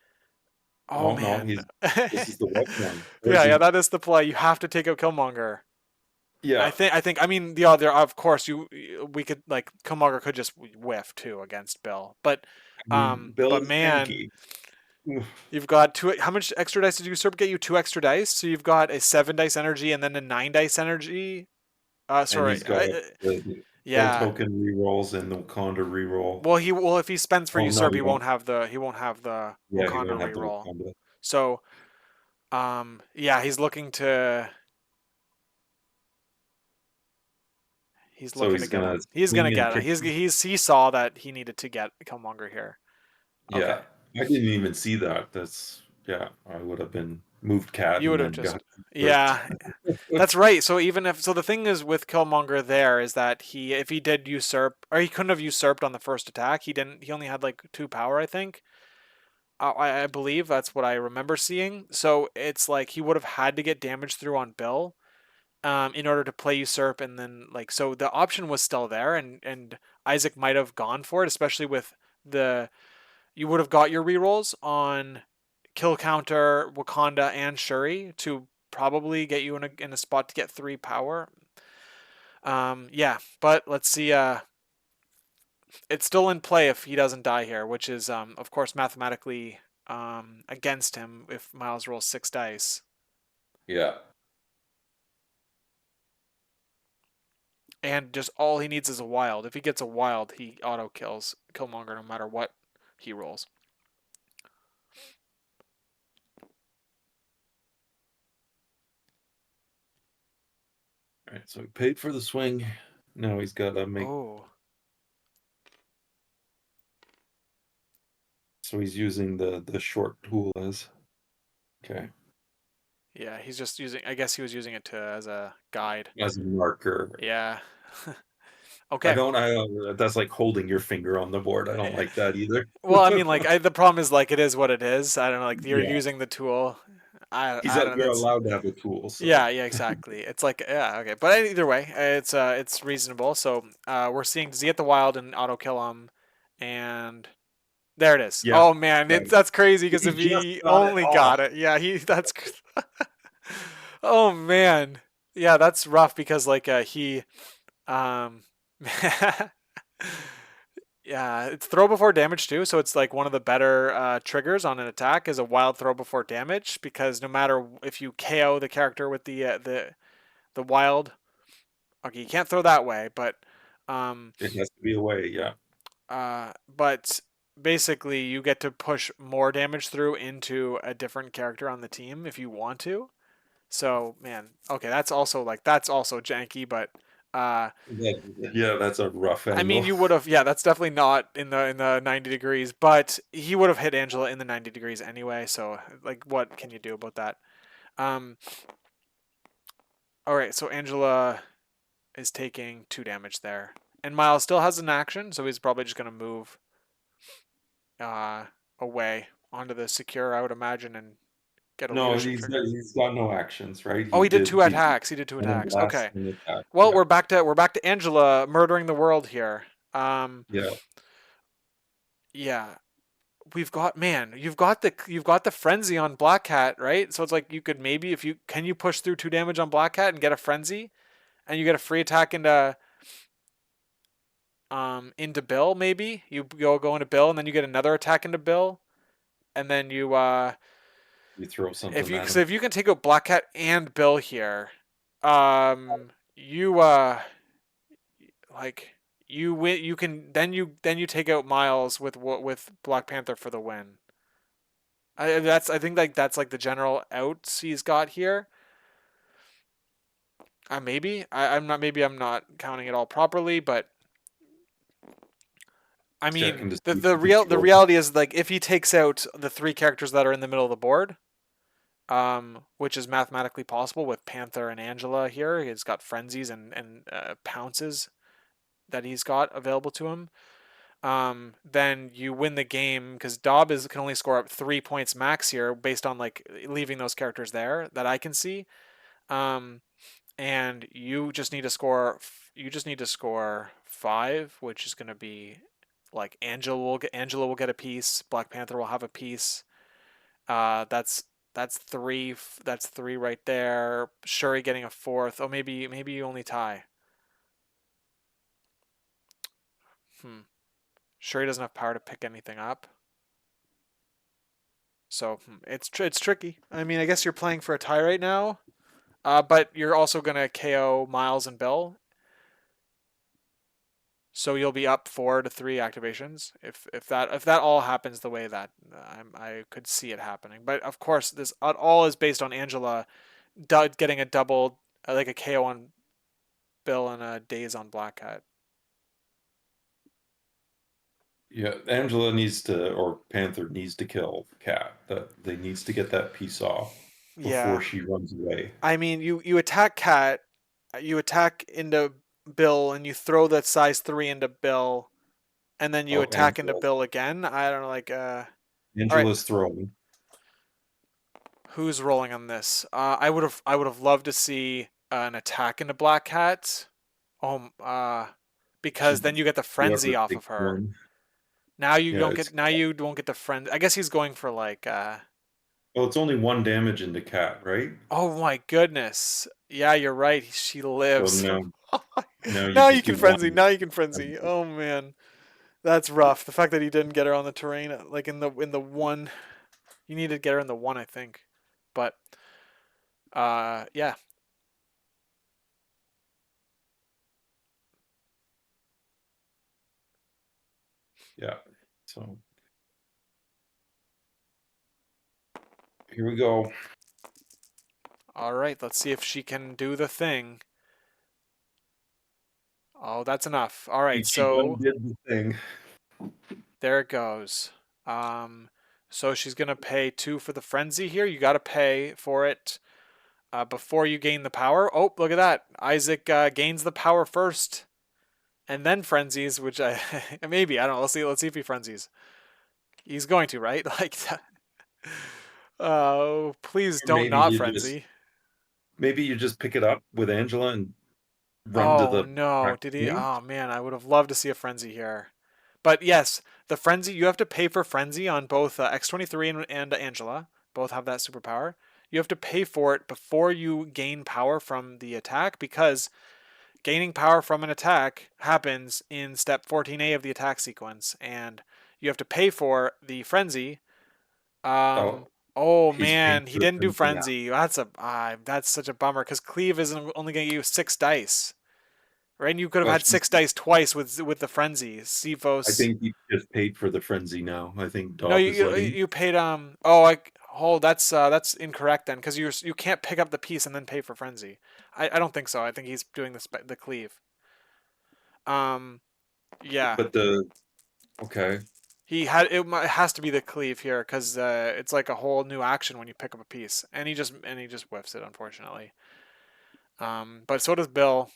Oh Oh no, man. this is the web one. Or is Yeah, he? that is the play. You have to take out Killmonger. Yeah, I mean the other of course we could like Killmonger could just whiff too against Bill. I mean, Bill But is man, tanky. You've got two. How much extra dice did usurp get you? Two extra dice. So you've got a 7 dice energy and then a 9 dice energy. And Sorry. he's got the spell Yeah. token rerolls and the Wakanda reroll. Well if he spends for Oh no, usurp, you don't. he won't have the Yeah, you Wakanda don't have the reroll. Wakanda. So yeah, he's So looking to he's get gonna him. He's gonna swing and get him. kick. He saw that he needed to get Killmonger here. Yeah, Okay. I didn't even see that. That's yeah. I would have been moved cat You and would have then just got usurped. yeah. That's right. So even if the thing is with Killmonger there is that if he did usurp or he couldn't have usurped on the first attack. He didn't. He only had like 2 power, I think. I believe that's what I remember seeing. So it's like he would have had to get damage through on Bill, in order to play usurp, and then like so the option was still there, and Isaac might have gone for it, especially with the you would have got your rerolls on kill counter Wakanda and Shuri to probably get you in a spot to get 3 power. Yeah, but let's see. It's still in play if he doesn't die here, which is of course mathematically against him if Miles rolls 6 dice. Yeah. And just all he needs is a wild. If he gets a wild, he auto kills Killmonger no matter what he rolls. All right. So he paid for the swing. Now he's got to make. Oh, So he's using the short tool as okay yeah, he's just using. I guess he was using it to as a guide. as a marker. Yeah. I Okay. don't. That's like holding your finger on the board. I don't Eh, like that either. Well, I mean, like, the problem is like it is what it is. I don't know. Like you're Yeah. using the tool. He's I don't know. you're That's allowed to have a tool. So yeah, yeah, exactly. It's like yeah, okay. But either way, it's reasonable. So we're seeing does he get the wild and auto kill him, and there it is. yeah, Oh man, yeah. that's crazy because He if just he got it only got off. it, yeah, he that's oh man, yeah, that's rough because like he um yeah, it's throw before damage too, so it's like one of the better triggers on an attack is a wild throw before damage because no matter if you KO the character with the wild, okay, you can't throw that way, um It has to be away. Yeah. but basically you get to push more damage through into a different character on the team if you want to. So man, okay, that's also janky, but uh, Yeah, that's a rough I mean angle. you would have yeah, that's definitely not in the 90 degrees, but he would have hit Angela in the 90 degrees anyway. So like, what can you do about that? Um, all right, so Angela is taking 2 damage there, and Miles still has an action, so he's probably just gonna move uh away onto the secure, I would imagine, and get a No, leadership trigger. he's got no actions, right? Oh, He he did did two the attacks. He did two cannon attacks. blast Okay. and attack. Well, Yeah, we're back to Angela murdering the world here. yeah. Yeah, we've got man. You've got the frenzy on Black Cat, right? So it's like you could maybe if you can you push through 2 damage on Black Cat and get a frenzy, and you get a free attack into Bill. Maybe you go into Bill, and then you get another attack into Bill, and then you You throw if something you at so him. if you can take out Black Cat and Bill here, you like you win. You can then you take out Miles with Black Panther for the win. I think like that's like the general outs he's got here. Maybe I'm not counting it all properly, but I mean Checking to the see the if he real the throws. reality is like if he takes out the 3 characters that are in the middle of the board, which is mathematically possible with Panther and Angela here, he's got frenzies and pounces that he's got available to him. Then you win the game because kdAUb can only score up 3 points max here based on like leaving those characters there that I can see. Um, and you just need to score 5, which is going to be like Angela will get a piece, Black Panther will have a piece. That's 3. That's 3 right there. Shuri getting a fourth. Oh, maybe you only tie. Hmm. Shuri doesn't have power to pick anything up. So it's tricky. I mean, I guess you're playing for a tie right now, but you're also gonna KO Miles and Bill, so you'll be up 4 to 3 activations if that all happens the way that I could see it happening. But of course, this all is based on Angela getting a double, like a KO on Bill and a Daze on Black Cat. Yeah, Angela needs to, or Panther needs to kill Cat. That they needs to get that piece off before Yeah, she runs away. I mean, you attack Cat, you attack into Bill, and you throw that size 3 into Bill, and then you Oh, attack into Angela. Bill again. I don't know, like all right, Angela's throwing. who's rolling on this? I would have loved to see an attack into Black Cat. Oh, because Should then you get the frenzy whoever off of takes her. one. Now you Yeah, don't it's get now you don't get the friend. I guess he's going for like well, it's only one damage into Cat, right? oh my goodness. Yeah, you're right. She So lives. now you Now you just can do frenzy. one. Now you can frenzy. Oh man. That's rough. The fact that he didn't get her on the terrain, like in the one, you need to get her in the one, I think. But yeah. Yeah. So here we go. All right. Let's see if she can do the thing. Oh, that's enough. All right. She done So did the thing. there it goes. Um, so she's gonna pay 2 for the frenzy here. You got to pay for it before you gain the power. Oh, look at that! Isaac gains the power first, and then frenzies, which I maybe I don't know. Let's see. Let's see if he frenzies. He's going to, right? Like, oh, please Or don't not frenzy. maybe you just pick it up with Angela and run to Oh the no, back did he? point. Oh man, I would have loved to see a frenzy here. But yes, the frenzy, you have to pay for frenzy on both X-23 and Angela. Both have that superpower. You have to pay for it before you gain power from the attack, because gaining power from an attack happens in step 14A of the attack sequence, and you have to pay for the frenzy. Oh, Oh he's paying man, he for the didn't do frenzy now. frenzy. That's such a bummer because Cleve is only going to use 6 dice. Right? And you could have Well, had she's 6 dice twice with the frenzy. I Cephos. think he just paid for the frenzy now. I think No, Daub you is you, letting. you paid oh I hold that's incorrect then because you can't pick up the piece and then pay for frenzy. I don't think so. I think he's doing the cleave. Um yeah. But the okay, It has to be the cleave here because it's like a whole new action when you pick up a piece, and he just whiffs it unfortunately. But so does Bill.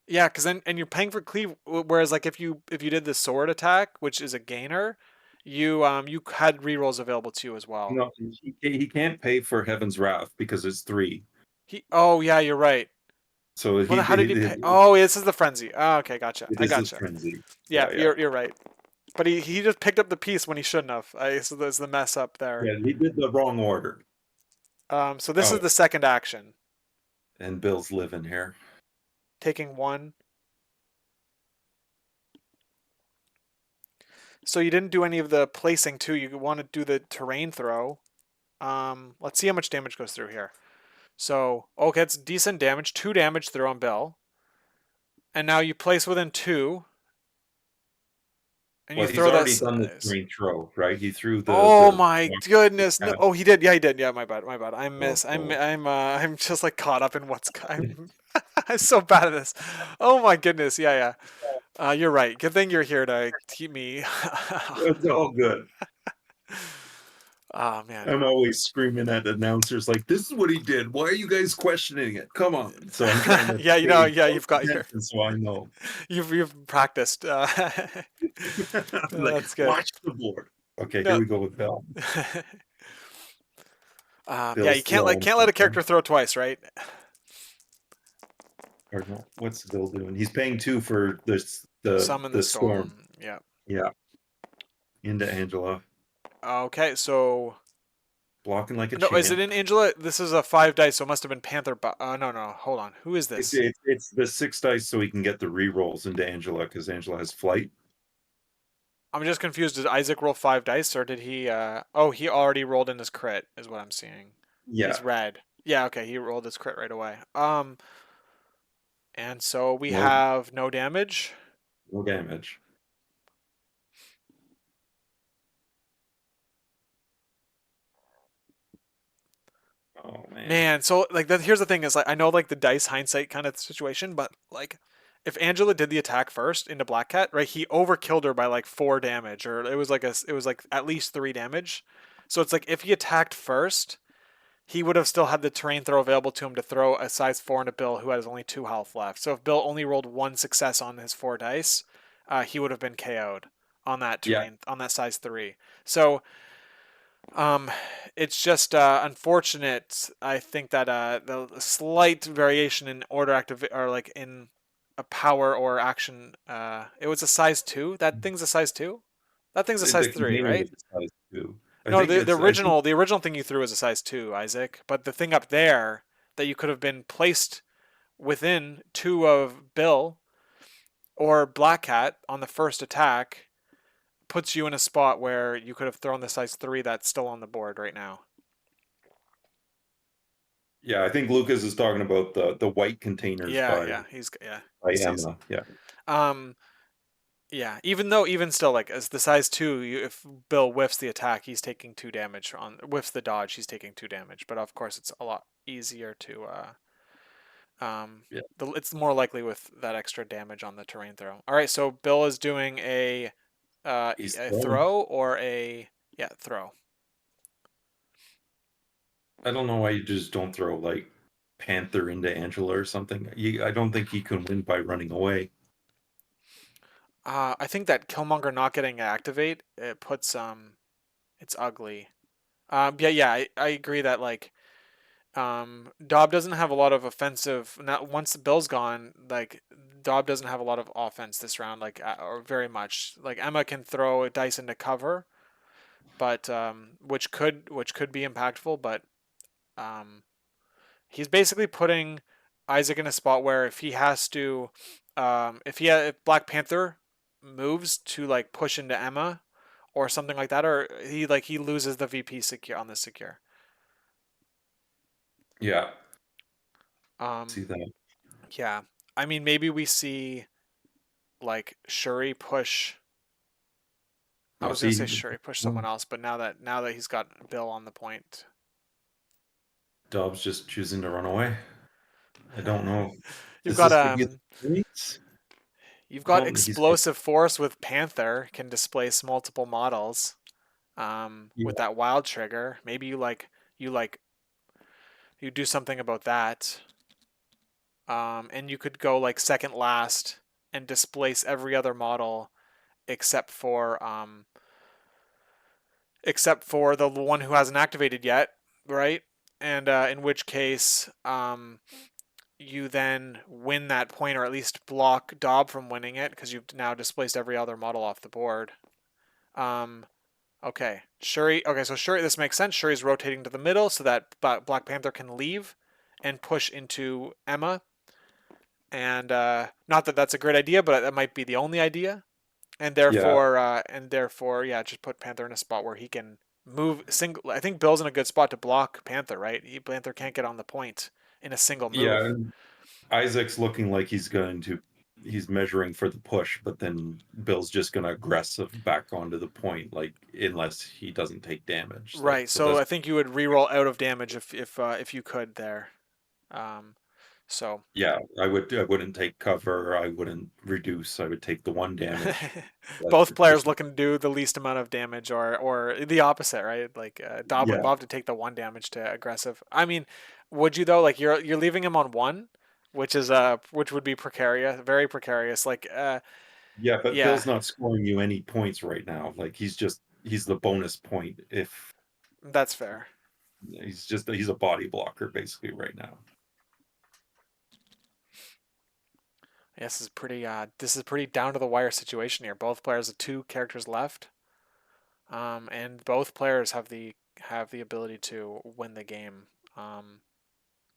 Yeah, because then and you're paying for cleave. Whereas like if you did the sword attack, which is a gainer, you had rerolls available to you as well. no, he can't pay for Heaven's Wrath because it's three. Oh yeah, you're right. So Well, he then how did he it, pay? Oh, yeah, this is the frenzy. Oh, okay, gotcha. it I is his gotcha. frenzy. Yeah, Yeah, yeah, you're right. But he just picked up the piece when he shouldn't have. So there's the mess up there. yeah. He did the wrong order. So this Oh, is the second action, and Bill's living here. taking one. So you didn't do any of the placing too. You want to do the terrain throw. Let's see how much damage goes through here. So okay, it's decent damage. 2 damage through on Bill, and now you place within 2, and you Well, he's throw that already done the size. terrain throw, right? He threw Oh the my goodness! No, cat. oh, he did. Yeah, he did. Yeah, my bad. My bad. I Oh, miss. I'm. oh. I'm. I'm just like caught up in what's. I'm. I'm so bad at this. Oh my goodness. Yeah, yeah. You're right. Good thing you're here to keep me. It's all good. Oh man. I'm always screaming at announcers like, "This is what he did. Why are you guys questioning it? Come on!" So I'm trying to Yeah, pay yeah, close you've got your. attention so I know. You've practiced. I'm like, That's good. watch the board. Okay, here No. we go with Bell. Yeah, you Bill's throwing can't let a character something. throw twice, right? Or no, what's Bill doing? He's paying two for this Summon the the storm. storm. Yeah. Yeah, into Angela, Okay, so blocking like a no, is it champ. in Angela? This is a 5 dice, so it must have been Panther. No, no, hold on. Who is It's this? it's, it's the 6 dice so he can get the re rolls into Angela because Angela has flight. I'm just confused. Did Isaac roll 5 dice, or did he? Oh, he already rolled in his crit, is what I'm seeing. Yeah, His red. Yeah, okay, he rolled his crit right away. And so we no, have no damage. no damage. Oh man. Man, so like that. Here's the thing: is like I know like the dice hindsight kind of situation, but like if Angela did the attack first into Black Cat, right? He overkilled her by like 4 damage, or it was like at least 3 damage. So it's like if he attacked first, he would have still had the terrain throw available to him to throw a size 4 into Bill, who has only 2 health left. So if Bill only rolled 1 success on his 4 dice, he would have been KO'd on that Yeah, terrain on that size 3. So um, it's just unfortunate. I think that the slight variation in order active or like in a power or action, it was a size 2. That thing's a size 2. That thing's a size the 3, container right? was a size 2. I No, think the it's. I think original thing you threw is a size 2, Isaac. But the thing up there that you could have been placed within 2 of Bill or Black Cat on the first attack puts you in a spot where you could have thrown the size 3 that's still on the board right now. yeah, I think Lucas is talking about the white containers Yeah, yeah, he's yeah, by sees. Emma. Yeah, Um, yeah. Even still, like as the size 2, if Bill whiffs the attack, he's taking 2 damage on whiffs the dodge. He's taking 2 damage, but of course, it's a lot easier to yeah. it's more likely with that extra damage on the terrain throw. All right, so Bill is doing He's a throwing. throw or a yeah throw. I don't know why you just don't throw like Panther into Angela or something. I don't think he can win by running away. I think that Killmonger not getting activate it puts it's ugly. Yeah, I agree that like Dob doesn't have a lot of offensive. Not once Bill's gone, like Dob doesn't have a lot of offense this round, like or very much. Like Emma can throw a dice into cover, but which could be impactful, but um, he's basically putting Isaac in a spot where if he has to, if Black Panther moves to like push into Emma or something like that, or he loses the VP secure on the secure. Yeah, Um, see that. yeah, I mean maybe we see like Shuri push. I No, was gonna say see, Shuri push someone um, else, but now that he's got Bill on the point, Dobbs just choosing to run away. I don't know. you've Is got this to get points? you've I got don't think he's. explosive force with Panther can displace multiple models. Yeah, With that wild trigger, maybe you like you do something about that. And you could go like second last and displace every other model except for the one who hasn't activated yet, right? And in which case, you then win that point, or at least block Dob from winning it because you've now displaced every other model off the board. Um, okay, Shuri. Okay, so Shuri. This makes sense. Shuri's rotating to the middle so that Black Panther can leave and push into Emma. And not that that's a great idea, but that might be the only idea. yeah, And therefore, yeah, just put Panther in a spot where he can move single. I think Bill's in a good spot to block Panther, right? Panther can't get on the point in a single yeah. move. And Isaac's looking like he's going to. He's measuring for the push, but then Bill's just going to aggressive back onto the point, like unless he doesn't take damage. Like Right. so, So that's I think you would re-roll out of damage if you could there. Um, so yeah. I wouldn't take cover. I wouldn't reduce. I would take the one damage. That's both your players pushing. looking to do the least amount of damage, or the opposite, right? Like Dob would Yeah, love to take the 1 damage to aggressive. I mean, would you though? Like you're leaving him on 1, which would be precarious, very precarious. Like yeah. But yeah, Bill's not scoring you any points right now. Like he's the bonus point if that's fair. he's a body blocker basically right now. This is pretty down to the wire situation here. Both players have 2 characters left. And both players have the ability to win the game.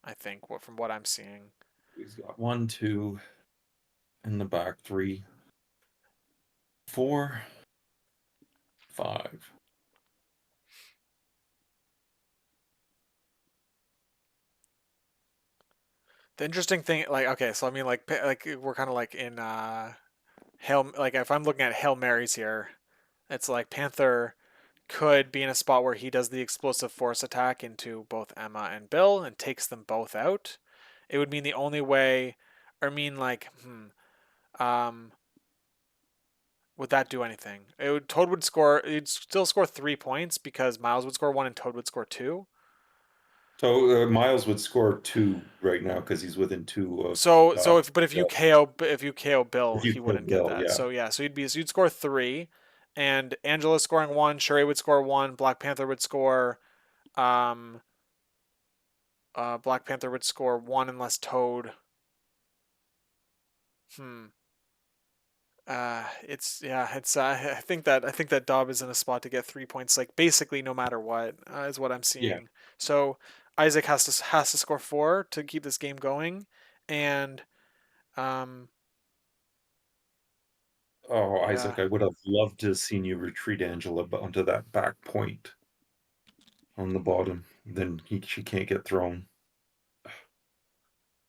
I think from what I'm seeing. He's got one, two in the back, three, four. 5. The interesting thing, like, okay, so I mean, like we're kind of like in Hail, like if I'm looking at Hail Marys here, it's like Panther could be in a spot where he does the explosive force attack into both Emma and Bill and takes them both out. It would mean the only way, or mean like, um, would that do anything? It would Toad would score. He'd still score 3 points because Miles would score one and Toad would score two. So Miles would score 2 right now because he's within 2 of So if you Bill. KO Bill, If you he kill wouldn't get Bill, that. yeah. So yeah, so you'd score three, and Angela scoring one, Shuri would score one, um Black Panther would score one unless Toad. Hmm. It's yeah, it's I think that Dob is in a spot to get 3 points, like basically no matter what, is what I'm Yeah. seeing. So Isaac has to score four to keep this game going, and um Oh, yeah, Isaac, I would have loved to have seen you retreat Angela onto that back point on the bottom. Then she can't get thrown.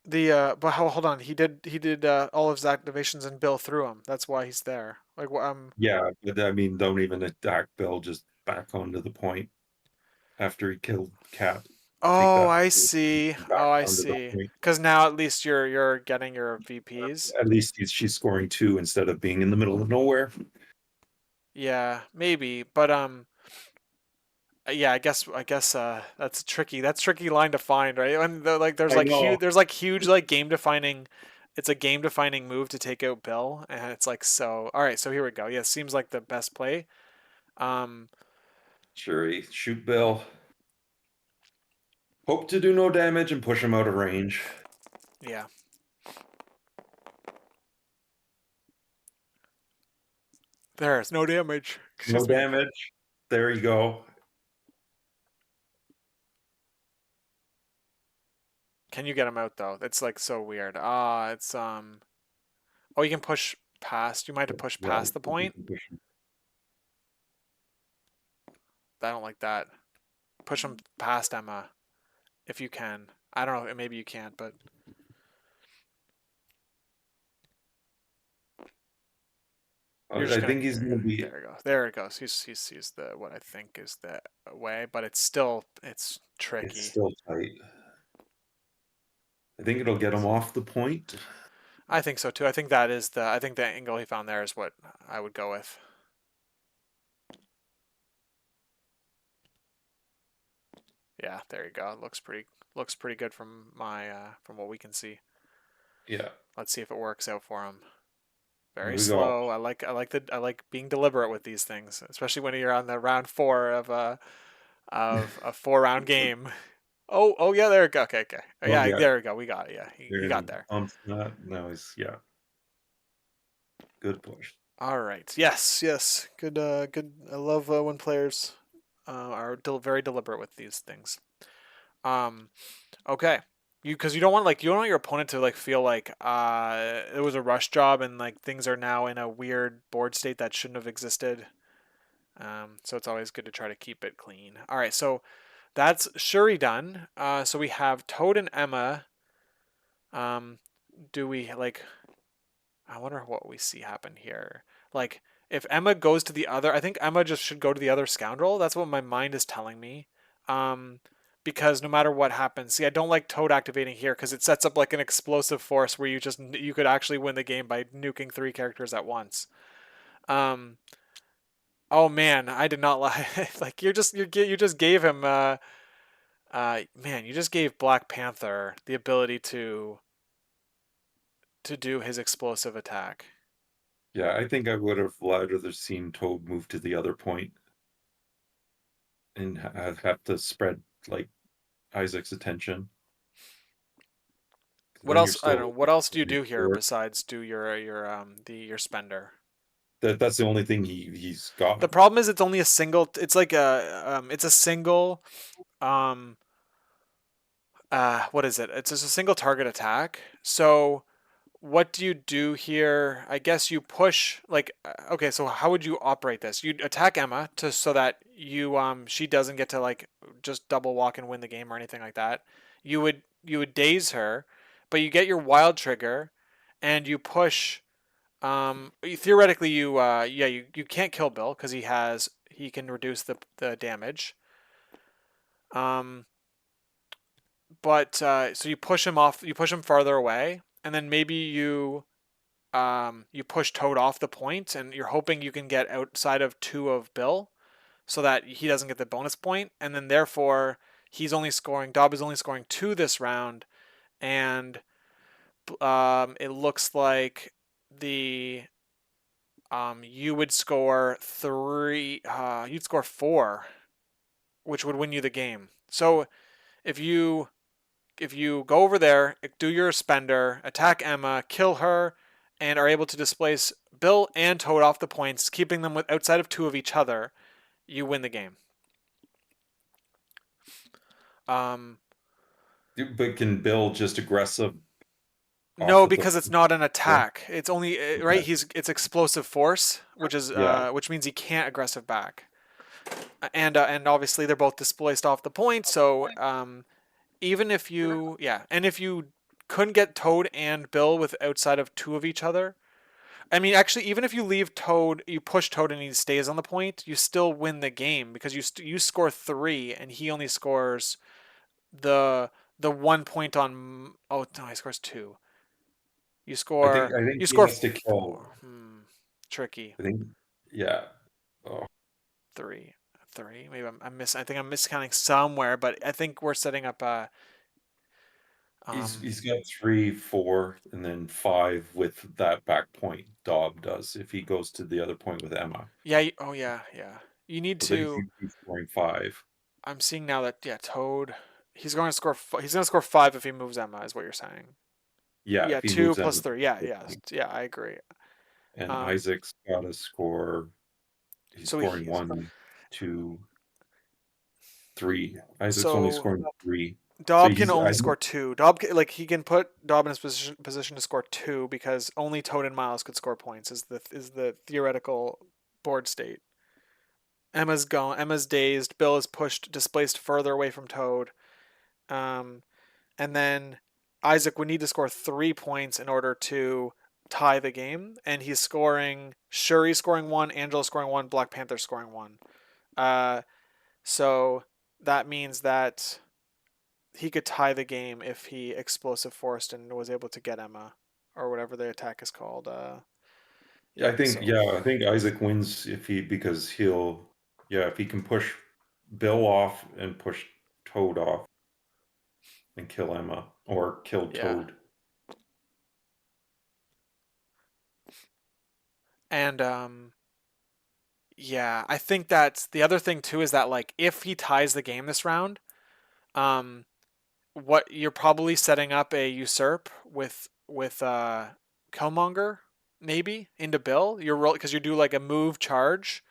the but hold on, he did all of his activations and Bill threw him. That's why he's there. Like Yeah, but I mean, don't even attack Bill, just back onto the point after he killed Cat. Take oh, that I and see. back Oh, I onto the see. point. Because now at least you're getting your VPs. At least she's scoring 2 instead of being in the middle of nowhere. Yeah, maybe, but yeah, I guess that's tricky. That's a tricky line to find, right? And like I know. there's like huge like game defining. It's a game defining move to take out Bill, and it's like so. All right, so here we go. Yeah, seems like the best play. Um, Shuri, shoot Bill. Hope to do no damage and push him out of range. yeah, there's no damage. No Excuse me. damage. There you go. Can you get him out though? It's like so weird. It's Oh, you can push past. You might have pushed Yeah, past the point. push him. I don't like that. Push him past Emma if you can. I don't know. Maybe you can't, but you're just I gonna. think he's going to be. There you go. There it goes. He's the what I think is the way, but it's It's tricky. still tight. I think it'll get him off the point. I think so too. I think the angle he found there is what I would go with. Yeah, there you go. It looks pretty good from my from what we can see. Yeah. Let's see if it works out for him. Here Very we go. slow. I like being deliberate with these things, especially when you're on the round four of a 4 round game. Oh yeah, there we go. Okay, okay. Oh, Oh yeah, yeah. there we go. We got it. Yeah, he There got he there. pumps that. Now he's yeah. Good push. All right. Yes, yes. Good. Good. I love when players are very deliberate with these things. Um. Okay. Because you don't want your opponent to like feel like it was a rush job and like things are now in a weird board state that shouldn't have existed. So it's always good to try to keep it clean. All right. So that's Shuri done. So we have Toad and Emma. Um. Do we like? I wonder what we see happen here. Like, if Emma goes to the other, I think Emma just should go to the other scoundrel. That's what my mind is telling me. Um, because no matter what happens, see, I don't like Toad activating here because it sets up like an explosive force where you could actually win the game by nuking three characters at once. Um, oh man, I did not like like you just gave him man, you just gave Black Panther the ability to do his explosive attack. Yeah, I think I would have rather seen Toad move to the other point and have to spread like Isaac's attention. What Then you're else? I don't know. still What else do you moving do here forward. besides do your spender? That's the only thing he's The got. problem is it's only a single. It's like it's a single um what is it? It's just a single target attack. So what do you do here? I guess you push like okay, so how would you operate this? You'd attack Emma to so that you she doesn't get to like just double walk and win the game or anything like that. You would daze her, but you get your wild trigger and you push theoretically you can't kill Bill because he can reduce the damage. Um but so you push him farther away and then maybe you push Toad off the point, and you're hoping you can get outside of two of Bill, so that he doesn't get the bonus point, and then therefore Dob is only scoring two this round, and it looks like the you would score three, you'd score four, which would win you the game. So if you if you go over there, do your spender, attack Emma, kill her, and are able to displace Bill and Toad off the points, keeping them outside of two of each other, you win the game. Um, But can Bill just aggressive off no, of the because it's not an yeah? attack. It's only right. Okay. It's explosive force, Yeah. which means he can't aggressive back. And obviously they're both displaced off the point. So even if you and if you couldn't get Toad and Bill with outside of two of each other, I mean, actually, even if you leave Toad, you push Toad and he stays on the point, you still win the game because you score three and he only scores the the 1 point on. Oh no, he scores two. You score I think you he score has to kill. four. Tricky. I think yeah. Oh, Three, three. Maybe I think I'm miscounting somewhere, but I think we're setting up a. he's got three, four, and then five with that back point. Dob does if he goes to the other point with Emma. Yeah. Oh yeah. Yeah. You need So then to. he's scoring five. I'm seeing now that Toad. He's going to score. He's going to score five if he moves Emma. Is what you're saying? Yeah, Yeah, if he two moves plus Emma, three. Yeah, yeah, yeah. I agree. and Um, Isaac's got to score. He's so scoring he's one, two, three. Isaac's only so scoring three. So Dob can he's only I score two. Like he can put Dob in his position to score two because only Toad and Miles could score points. Is the theoretical board state. Emma's gone. Emma's dazed. Bill is displaced further away from Toad. Um, and then Isaac would need to score 3 points in order to tie the game, and he's scoring. Shuri scoring one, Angela scoring one, Black Panther scoring one. Uh, so that means that he could tie the game if he explosive forced and was able to get Emma or whatever the attack is called. Yeah. So I think Isaac wins if he because he'll yeah, if he can push Bill off and push Toad off and kill Emma or kill yeah, Toad. and yeah, I think that's the other thing too is that like if he ties the game this round, um, what you're probably setting up a usurp with Killmonger maybe into Bill. You're roll because you do like a move charge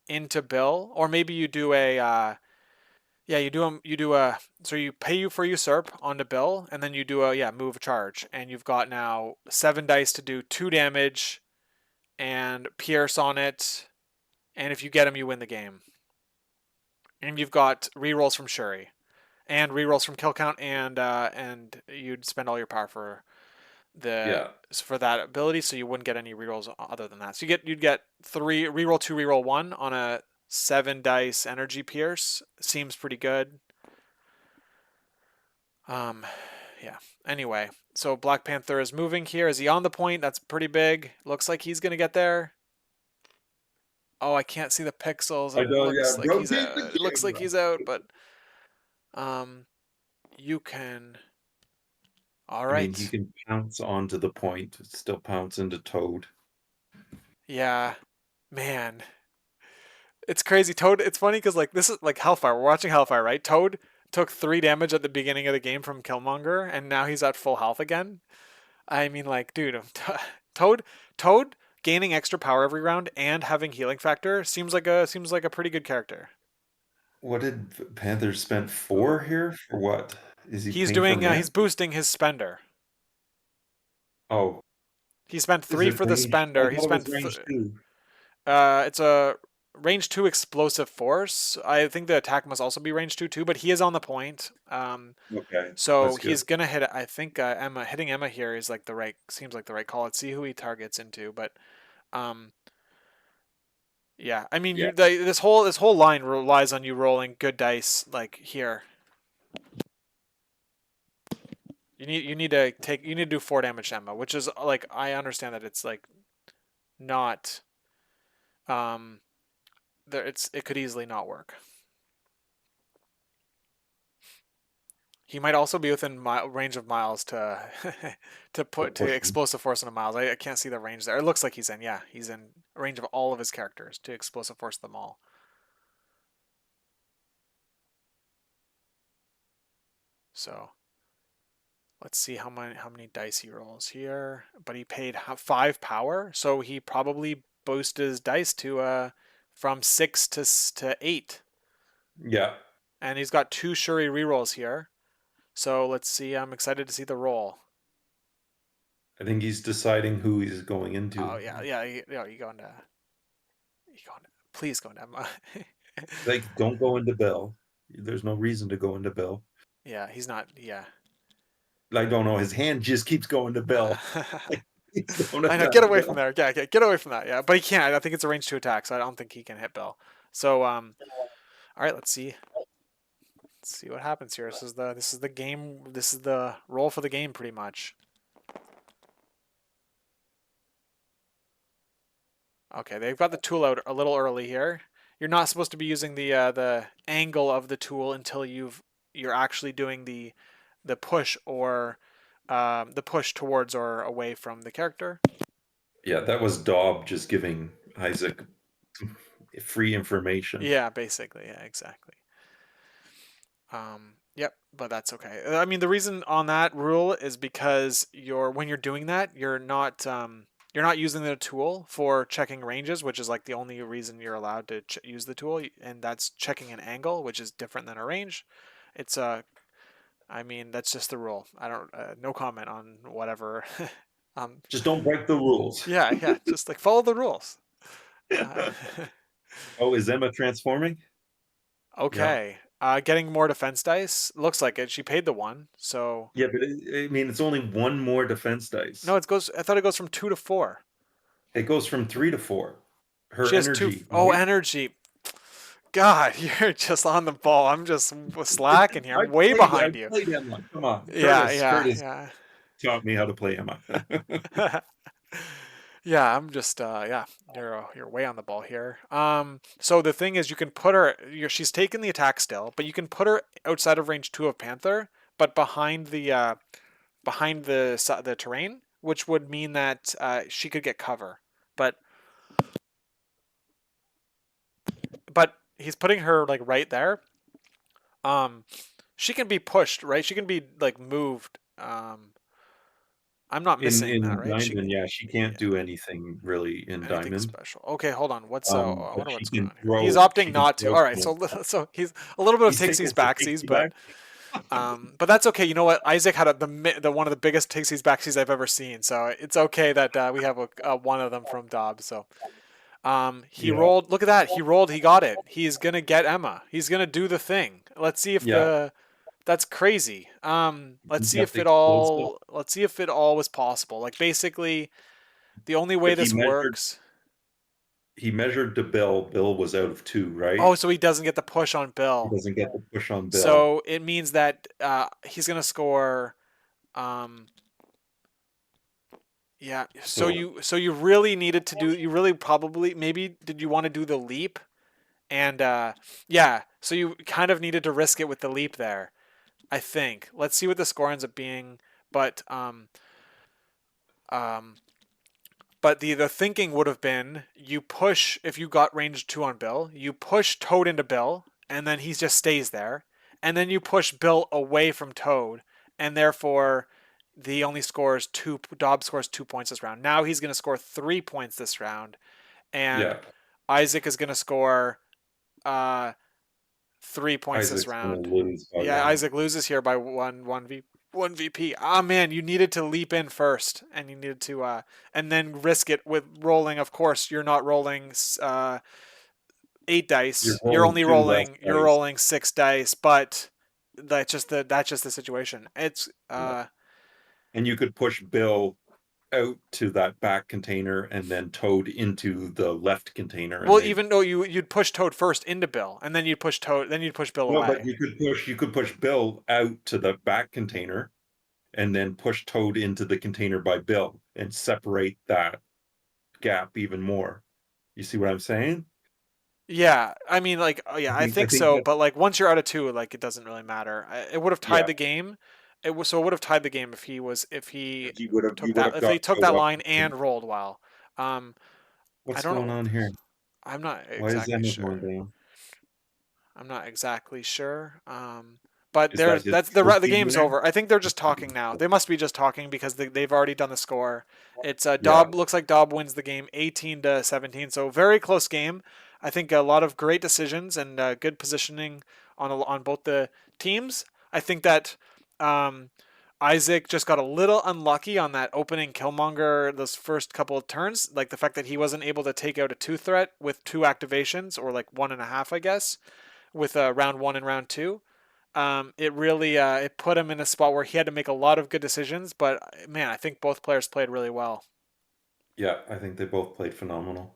into Bill, or maybe you do a yeah you do a so you pay you for usurp onto Bill, and then you do a move charge, and you've got now 7 dice to do 2 damage and pierce on it, and if you get him, you win the game. And you've got rerolls from Shuri and rerolls from kill count, and you'd spend all your power the Yeah. for that ability, so you wouldn't get any rerolls other than that. So you'd get three reroll two, reroll one on a 7 dice energy pierce. Seems pretty good. Um, yeah. Anyway, so Black Panther is moving here. Is he on the point? That's pretty big. Looks like he's gonna get there. Oh, I can't see the pixels. I It know, yeah. looks like he's Rotate out. the It looks like camera. he's out, but um, you can. All I mean, he right. can pounce onto the point, still pounce into Toad. Yeah, man. It's crazy. Toad, it's funny because like this is like Hellfire. We're watching Hellfire, right? Toad took 3 damage at the beginning of the game from Killmonger, and now he's at full health again. I mean, like, dude, Toad, Toad gaining extra power every round and having healing factor seems like a pretty good character. What did Panther spend four here for what? Is he He's paying for doing mana? he's boosting his spender. Oh, He spent Is 3 it for the range? I spender. He thought it spent was range two. it's a range 2 explosive force. I think the attack must also be range 2 too, but he is on the point. Okay, So that's he's good. gonna hit it. I think Emma hitting Emma here is like the right seems like the right call. Let's see who he targets into, but um, yeah. I mean, Yeah, this whole line relies on you rolling good dice. Like here, you need to do 4 damage to Emma, which is like I understand that it's like not um there it could easily not work. He might also be within range of miles to to to push him. explosive force into miles. I can't see the range there. It looks like he's in range of all of his characters to explosive force them all. So let's see how many dice he rolls here. But he paid 5 power, so he probably boosted his dice to from 6 to 8, Yeah, and he's got 2 Shuri rerolls here. So let's see. I'm excited to see the roll. I think he's deciding who he's going Oh into. yeah, yeah. You go into please go into Emma. Like, don't go into Bill. There's no reason to go into Bill. Yeah, he's not. Yeah. I don't know. His hand just keeps going to Bill. Like, please don't I have know. that Get away from Bill. there. Yeah, get away from that. Yeah, but he can't. I think it's a range 2 attack, so I don't think he can hit Bill. So all right. Let's see. Let's see what happens here. This is the game. This is the roll for the game, pretty much. Okay, they've got the tool out a little early here. You're not supposed to be using the angle of the tool until you're actually doing the push or the push towards or away from the character. Yeah, that was Daub just giving Isaac free information. Yeah, basically. Yeah, exactly. Yep, but that's okay. I mean, the reason on that rule is because when you're doing that, you're not using the tool for checking ranges, which is like the only reason you're allowed to use the tool, and that's checking an angle, which is different than a range. It's I mean, that's just the rule. I don't, no comment on whatever. um, Just don't break the rules. yeah, yeah, just like follow the rules. Uh, Oh, is Emma transforming? Yeah. okay. Getting more defense dice looks like it. She paid the one, so Yeah, but I mean, it's only one more defense no, dice. it goes. I thought it goes from 2 to 4. It goes from three to four. Her She has two. energy, Oh, right? energy. God, you're just on the ball. I'm just slacking here. I'm way I behind you. played Emma. Come on. Yeah, Curtis yeah, taught me how to play Emma. yeah. Yeah, I'm just yeah, you're way on the ball here. So the thing is you can put her she's taken the attack still, but you can put her outside of range 2 of Panther, but behind the terrain, which would mean that she could get cover. But he's putting her like right there. Um she can be pushed, right? She can be like moved. I'm not missing that, In right? Diamond, yeah, she can't Yeah, do anything really in anything Diamond. special. Okay, hold on. I But wonder she what's going can on here. He's throw. opting She can not to. throw All right, stuff. so he's a little bit of He's taking takesies some backsies, takesy back. but that's okay. You know what? Isaac had the one of the biggest takesies backsies I've ever seen, so it's okay that we have one of them from Dobbs. So he Yeah, rolled. Look at that. He rolled. He got it. He's gonna get Emma. He's gonna do the thing. Let's see if yeah. that's crazy. Let's He's see got if the it explosive. all. Let's see if it all was possible. Like basically, the only way But this works. he measured to Bill. Bill was out of two, right? Oh, so he doesn't get the push on He Bill. doesn't get the push on Bill. So it means that he's gonna score. Um, yeah. So So you really needed to do. You really probably maybe did you want to do the leap? And yeah. So you kind of needed to risk it with the leap there. I think. Let's see what the score ends up being. But um, but the thinking would have been you push if you got range 2 on Bill, you push Toad into Bill, and then he just stays there, and then you push Bill away from Toad, and therefore the only scores two. Dobbs scores 2 points this round. Now he's going to score 3 points this round, and yeah, Isaac is going to score uh 3 points this Isaac's gonna round. lose by Yeah, one. Isaac loses here by one V. One VP. Ah, man, you needed to leap in first, and you needed to, and then risk it with rolling. Of course, you're not rolling 8 dice. You're rolling two less You're dice. rolling 6 dice, but that's just the situation. It's Yeah. And you could push Bill out to that back container and then Toad into the left container and well, they even though you'd push Toad first into Bill, and then you'd push Bill no, but away. you could push Bill out to the back container and then push Toad into the container by Bill and separate that gap even more. You see what I'm saying? Yeah, I mean, like, oh, yeah, I I think think so. that But like, once you're out of two, like, it doesn't really matter. It would have tied yeah, the game. It would have tied the game if he you took would that have got took Toad that up. line and rolled well. Um, I What's don't going know. on here? I'm not Why is exactly Emma sure. going down? I'm not exactly sure. But Is that there's his that's the trophy game's winner? over. I think they're just talking now. They must be just talking because they've already done the score. It's Yeah, Daub looks like Daub wins the game 18-17. So very close game. I think a lot of great decisions and good positioning on both the teams. I think that um, Isaac just got a little unlucky on that opening Killmonger those first couple of turns, like the fact that he wasn't able to take out a 2 threat with 2 activations or like 1.5, I guess, with round one and round two. It really it put him in a spot where he had to make a lot of good decisions. But man, I think both players played really well. yeah, I think they both played phenomenal.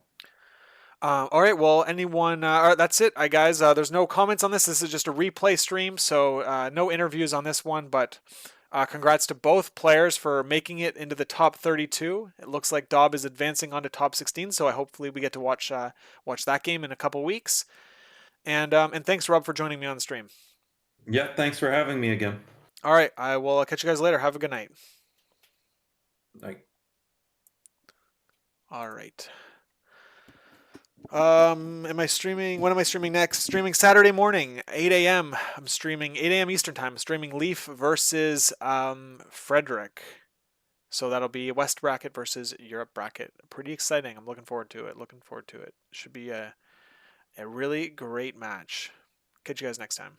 All right, well, anyone? All right, that's it, I guys. There's no comments on this. This is just a replay stream, so no interviews on this one. But congrats to both players for making it into the top 32. It looks like Dob is advancing onto top 16, so hopefully we get to watch that game in a couple weeks. And thanks, Rob, for joining me on the stream. Yeah, thanks for having me again. All right, I will catch you guys later. Have a good night. Like, All right. Am I streaming? When am I streaming next? Streaming Saturday morning, 8 a.m. I'm streaming 8 a.m. Eastern time. I'm streaming Leaf versus Frederick. So that'll be West bracket versus Europe bracket. Pretty exciting. I'm looking forward to it. Looking forward to it. Should be a really great match. Catch you guys next time.